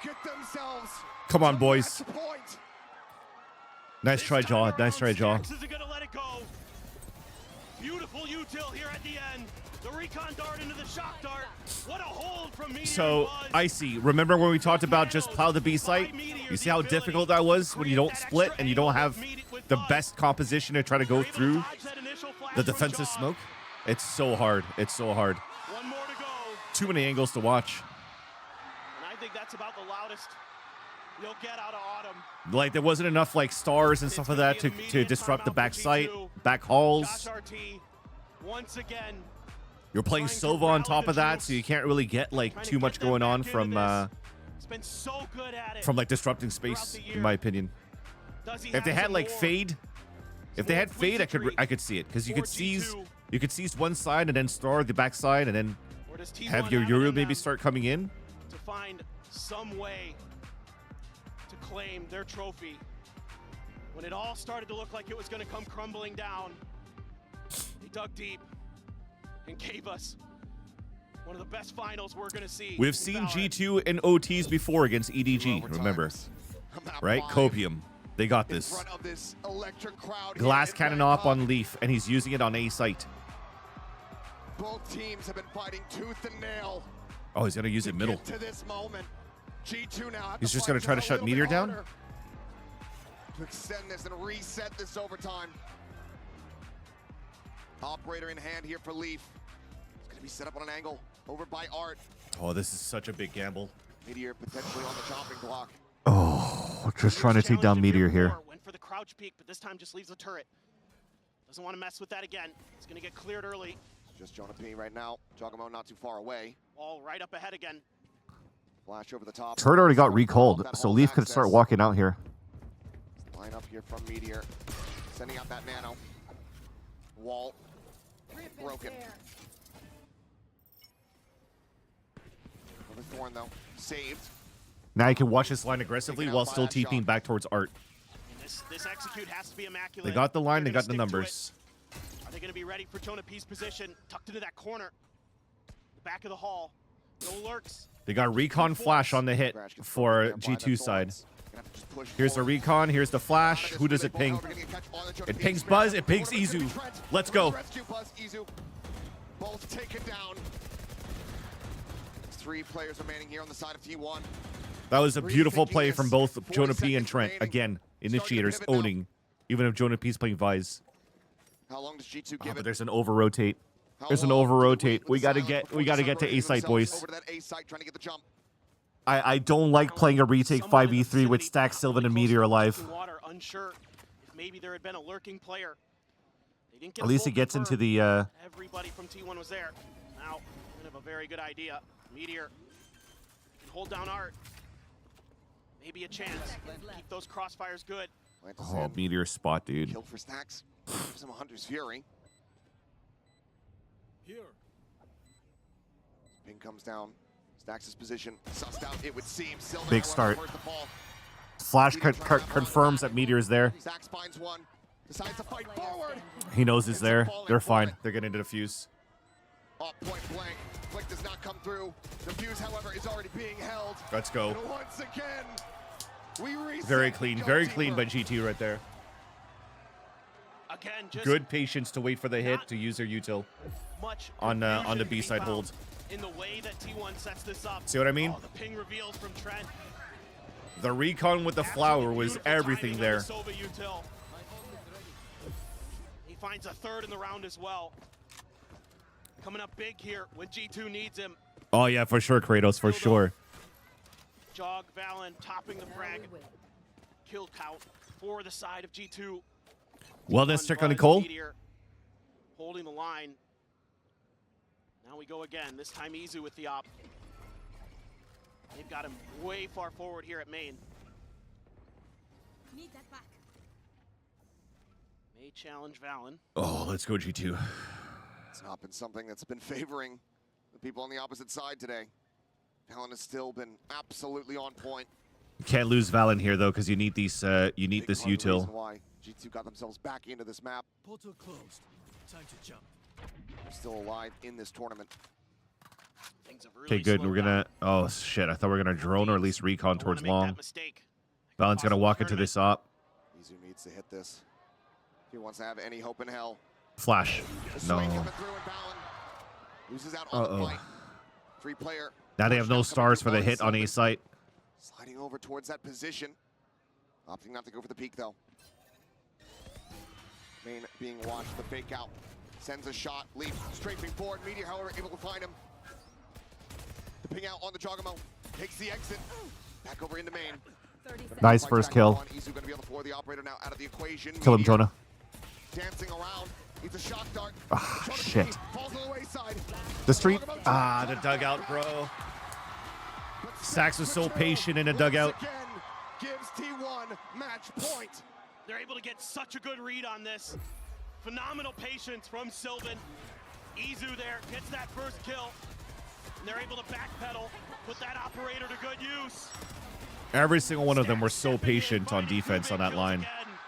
get themselves Come on, to boys. match point. Nice try, This Jaw. time Nice try, around, Jaw. Stax isn't gonna let it go. Beautiful util here at the end. The recon dart into the shock dart. What a hold from Meteor. So, and Buzz. Icy, remember when we talked about just plow the B site? You see how difficult that was when you don't split and you don't have the best composition to try to go through the defensive smoke? It's so hard. It's so hard. One more to go. Too many angles to watch. And I think that's about the loudest you'll get out of Autumn. Like, there wasn't enough, like, stars and stuff like that to disrupt the back site, back halls. Josh RT, once again, You're playing Sova on top of that, so you can't really get, like, trying to too get much them going back on into from, this. He's been so good at it. like, disrupting space, the year. in my opinion. Does he If they have had some like more? fade, if they had fade, I could see it because you could seize one side and then star the back side and then Or does T1 have your it Euro in maybe them start coming in. to find some way to claim their trophy. When it all started to look like it was going to come crumbling down, they dug deep and gave us one of the best finals we're going to see. We've seen G2 in OTs before against EDG, remember? Right? Copium. They got In this. front of this electric crowd Glass here in cannon off Bangkok. on Leaf, and he's using it on A site. Both teams have been fighting tooth and nail. Oh, he's going to use it middle. To this moment, G2 now have He's to just fight gonna try to a shut little Meteor bit down? harder to extend this and reset this overtime. Operator in hand here for Leaf. It's gonna be set up on an angle over by Art. Oh, this is such a big gamble. Meteor potentially on the chopping block. Oh, just trying to take down Meteor here. Went for the crouch peek, but this time just leaves the turret. Doesn't want to mess with that again. It's going to get cleared early. Just Jonah P right now. Jogamo not too far away. All right up ahead again. Flash over the top. Turret already got recalled, so Leaf could start walking out here. Line up here from Meteor. Sending out that nano. Wall. Broken. Another Thorn though. Saved. Now you can watch this line aggressively while still TPing back towards Art. And this execute has to be immaculate. They got the line, They're they got gonna the stick to it. numbers. Are they going to be ready for Jonah P's position? Tucked into that corner. The back of the hall. No lurks. They got recon flash on the hit for G2 side. Here's the recon, here's the flash. Who does it ping? It pings Buzz, it pings Izu. Let's go. Both taken down. 3 players remaining here on the side of T1. That was a beautiful play from both Jonah P and Trent. Again, initiators owning, even if Jonah P's playing Vise. How long does G2 Oh, give but it? there's an over rotate. There's an over rotate. We gotta get to A site, boys. Over to that A site, trying to get the jump. I don't like playing a retake 5v3 with Stack, Sylvan, and Meteor alive. Water, unsure if maybe there had been a lurking player. They didn't get At least full he gets into confirm. the Everybody from T1 was there. Now, we have a very good idea. Meteor can hold down Art. Maybe a chance. Keep those crossfires good. oh, Meteor spot, dude. Killed for Stacks. Some Hunter's Fury. Here. Ping comes down. Stacks' position. Sussed out, it would seem. Sylvan, Big however, start. first to fall. Flash confirms that Meteor's there. Stacks finds one. Decides to fight forward. He knows he's there. They're fine. They're getting to defuse. Up point blank. Flick does not come through. The fuse, however, is already being held. Let's go. And once again, we reset. Very clean by Goalkeeper. G2 right there. Again, just Good patience to wait for the hit to use their util much on the confusion B side being hold. found in the way that T1 sets this up. See what I mean? Oh, the ping reveals from Trent. The recon with the flower was everything there. He finds a third in the round as well. Coming up big here when G2 needs him. Oh yeah, for sure, Kratos, for sure. Jog Valen topping the frag. Kill count for the side of G2. Well, that's Strickland and Cole. Meteor holding the line. Now we go again. This time Izu with the op. They've got him way far forward here at main. Need that back. May challenge Valen. Oh, let's go G2. It's not been something that's been favoring the people on the opposite side today. Helen has still been absolutely on point. You can't lose Valen here though, because you need these. You need Big this part of the reason util. why G2 got themselves back into this map. Portal closed. Time to jump. They're still alive in this tournament. Things have really Okay, good. slowed We're gonna. down. Oh shit! I thought we were gonna drone or at least recon Don't towards wanna make that long. mistake. Valen's gonna walk into this op. Izu needs to hit this if he wants to have any hope in hell. Flash. The No. swing coming through and Valen loses out on the fight. 3-player. Now they have no Touchdown stars for coming the through hit on A Sylvan. site. Sliding over towards that position. Opting not to go for the peak though. Main being watched, the fake out. Sends a shot, Leaf strafing forward. Meteor, however, able to find him. The ping out on the Jogamo. Takes the exit. Back over into main. 30 seconds. Nice Fights first back kill. on. Izu gonna be on the floor. The operator now out of the equation. Kill him, Meteor Jonah. dancing around. He's a shock dart. Ah, Jonah shit. P falls to the wayside. The street. Jogamo Ah, the dugout, bro. Sax was so patient in a dugout. Again, gives T1 match point. They're able to get such a good read on this. Phenomenal patience from Sylvan. Izu there gets that first kill. And they're able to backpedal, put that operator to good use. Every single one of them were so patient on defense on that line.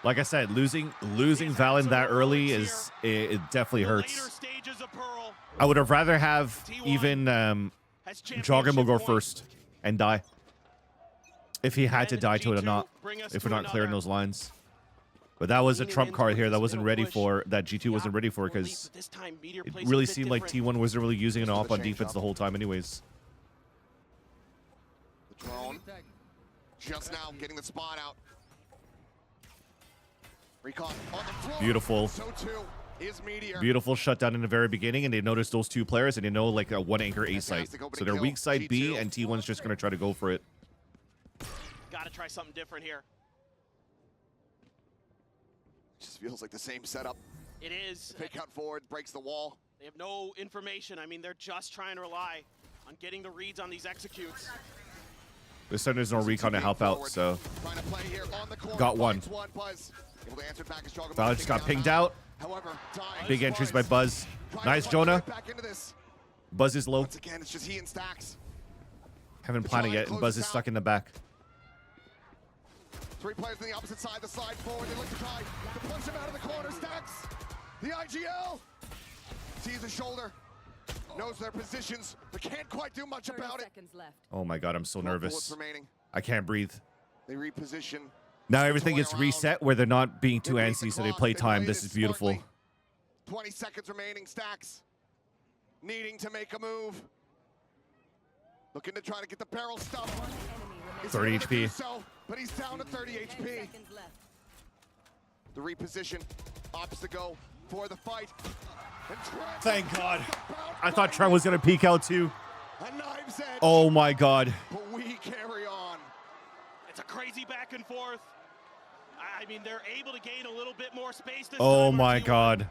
Like I said, losing Valen that early is it definitely The later hurts. stages of Pearl I would have rather have even has Joggin will go championship first and die if he had to Can die to it or G2 not. bring us If to we're not clearing another? those lines. But that was a Leaning trump into card it, here that there's wasn't been a ready push. for, that G2 wasn't ready for, Leaf, but because this time Meteor it plays a really bit seemed like different. T1 wasn't really using it This was off the on change defense up. the whole time anyways. The drone just now getting the spot out. Recon on the floor. Beautiful. So too is Meteor. Beautiful shutdown in the very beginning, and they noticed those two players, and they know like a one anchor A site. Fantastic opening So they're kill. weak side B, G2. and T1's just going to try to go for it. Gotta try something different here. Just feels like the same setup. It is. Fake out forward, breaks the wall. They have no information. I mean, they're just trying to rely on getting the reads on these executes. This time there's no recon to help out, so Trying to play here on the corner. Got one. Finds one. Buzz able to answer it back as Jogger Valor just got pinged out. However, dying. Big entries by Buzz. Trying to Nice, punch Jonah. right back into this. Buzz is low. Once again, it's just he and Stacks. Haven't They're planned it trying to yet, and close Buzz this is stuck out. in the back. Three players on the opposite side, the slide forward. They look to try to punch him out of the corner. Stacks. The IGL sees the shoulder. Knows their positions, but can't quite do much 30 about it. seconds left. Oh my god, I'm so 12 bullets nervous. remaining. I can't breathe. They reposition. Now Switch everything away gets around. reset where they're not being too They beat the antsy, so they clock. play They time. played This it is beautiful. smartly. 20 seconds remaining. Stacks needing to make a move. Looking to try to get the barrel stuff. He's 30 able to do HP. so, but he's down to 30 10 HP. seconds left. The reposition opts to go for the fight. And Trent Thank God. just about I thought right. Trent was going to peek out too. A knife's edge. Oh my god. But we carry on. It's a crazy back and forth. I mean, they're able to gain a little bit more space this Oh time, my T1 god.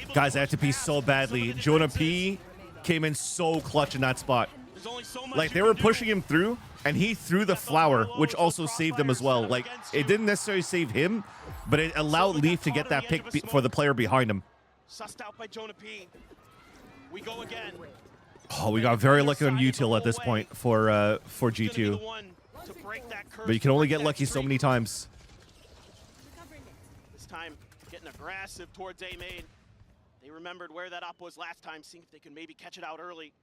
able Guys, I push have to pee past so some of badly. the Jonah defenses. P came in so clutch in that spot. There's only so much Like you they can were do. pushing him through, and he threw the flower, which also saved him as well. Like it didn't necessarily save him, but it allowed Leaf to get that pick for the player behind him. Sussed out by Jonah P. We go again. Oh, we got very lucky on util at this point for He's gonna be the G2, one to break that curse, but you can only break get that lucky so streak. many times. This time, getting aggressive towards A-Main. They remembered where that op was last time, seeing if they can maybe catch it out early.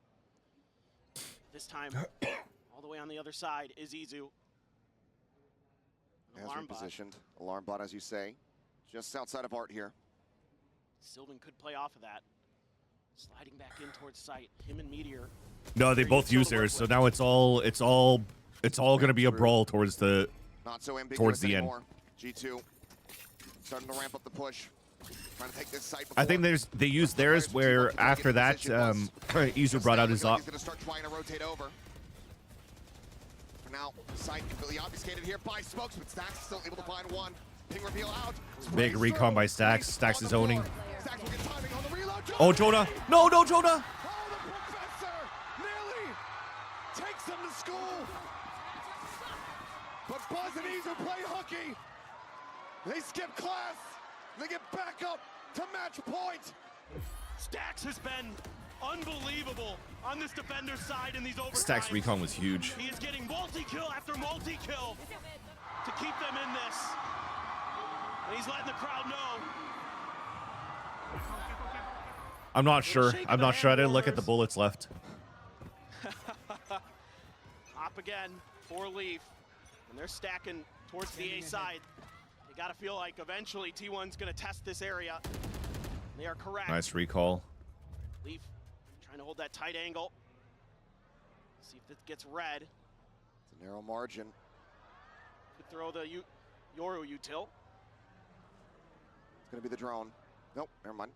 This time, all the way on the other side is Izu. An As alarm bot. repositioned. Alarm bot, as you say. Just outside of Art here. Sylvan could play off of that. Sliding back in towards sight. Him and Meteor. No, they both use theirs, so now it's all gonna be a brawl towards the. Not so ambiguous Towards the end. anymore. G2 starting to ramp up the push. Trying to take this site I think they used theirs where after that Izu brought out his op. He's going to start trying to rotate over. For now, site completely obfuscated here by Smokes, but Stacks still able to find one. Ping reveal out. Big Sprays recon through. by Stacks. Stays Stacks on is the owning. floor. Stacks will get timing on the reload. Oh, Jonah! No, no, Jonah! Oh, the professor nearly takes him to school. But Buzz and Izu play hooky. They skip class. They get back up to match point. Stacks has been unbelievable on this defender's side in these overtimes. Stacks recon was huge. He is getting multi-kill after multi-kill to keep them in this. And he's letting the crowd know. I'm not sure. Shake of I'm the not sure. I hand, didn't look at the Warriors. bullets left. Hop again for Leaf. And they're stacking towards the A side. They gotta feel like eventually T1's gonna test this area. They are correct. Nice recall. Leaf trying to hold that tight angle. See if it gets red. It's a narrow margin. Could throw the Yoru util. It's going to be the drone. Nope, never mind.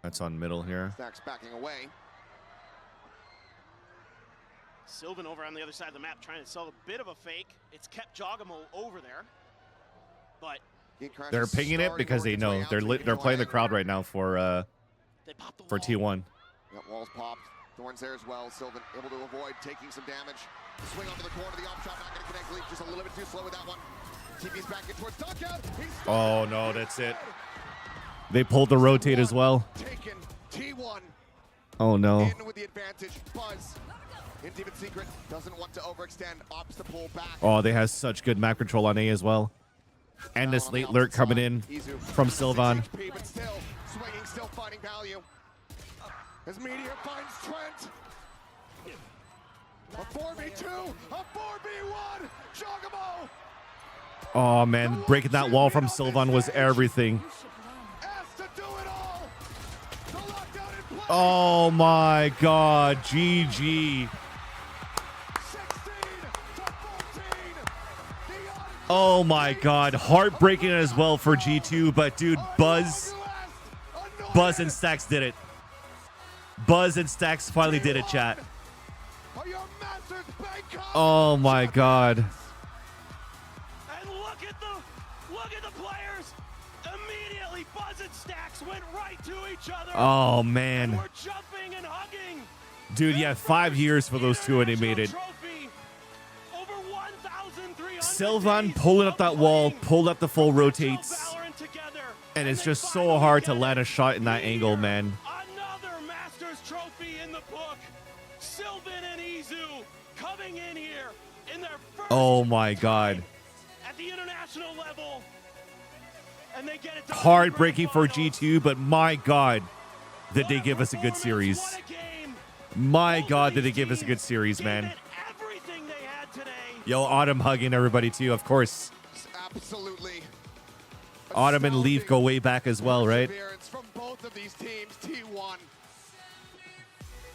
That's on middle here. Stacks backing away. Sylvan over on the other side of the map trying to sell a bit of a fake. It's kept Jogamo over there. But Gate crash They're is pinging it starting because to they work its know way out, they're taking they're it playing the away. crowd right now for they popped the wall. T1. Yep, walls popped. Thorns there as well. Sylvan able to avoid taking some damage. Swing onto the corner. The op shot not going to connect. Leaf just a little bit too slow with that one. TP's back in towards knockout. Oh no, that's it. They pulled the rotate as well. Taken. T1 Oh no. in with the advantage. Buzz in Demon Secret doesn't want to overextend. Opts to pull back. Oh, they have such good map control on A as well. And this late lurk coming in from Sylvan. HP, but still swinging, still finding value. As Meteor finds Trent. A 4v2, a 4v1, Jogamo! Oh man, breaking that wall from Sylvan was everything. Asked to do it all. The lockdown in play. Oh my god, GG. 16 to 14. Oh my god, heartbreaking as well for G2, but dude, Buzz and Stacks did it. Buzz and Stacks finally did it, chat. Are your masters Bangkok? Oh my god. And look at the players. Immediately, Buzz and Stacks went right to each other. Oh man. We're jumping and hugging. Dude, yeah, 5 years for those two and they made it. Trophy. Over 1,300 Sylvan days pulling up that wall, playing. pulled up the full Virtual rotates, Valorant together. and it's they just so finally hard to get it. land a shot in that angle, man. Another Masters trophy in the book. Sylvan and Izu coming in here in their first Oh my god. time at the international level. And they get it done in the Heartbreaking for grand finals. G2, but my god, did What they a give us a good performance, series. what a game. My Both god, of did they these give us a good teams series, gave man. it everything they had today. Yo, Autumn hugging everybody too, of course. Absolutely. Autumn and Leaf go way back as well, right? Perseverance from both of these teams. T1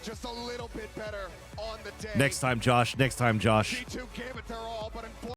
just a little bit better on the day. Next time, Josh. Next time, Josh. G2 gave it their all, but unfortunately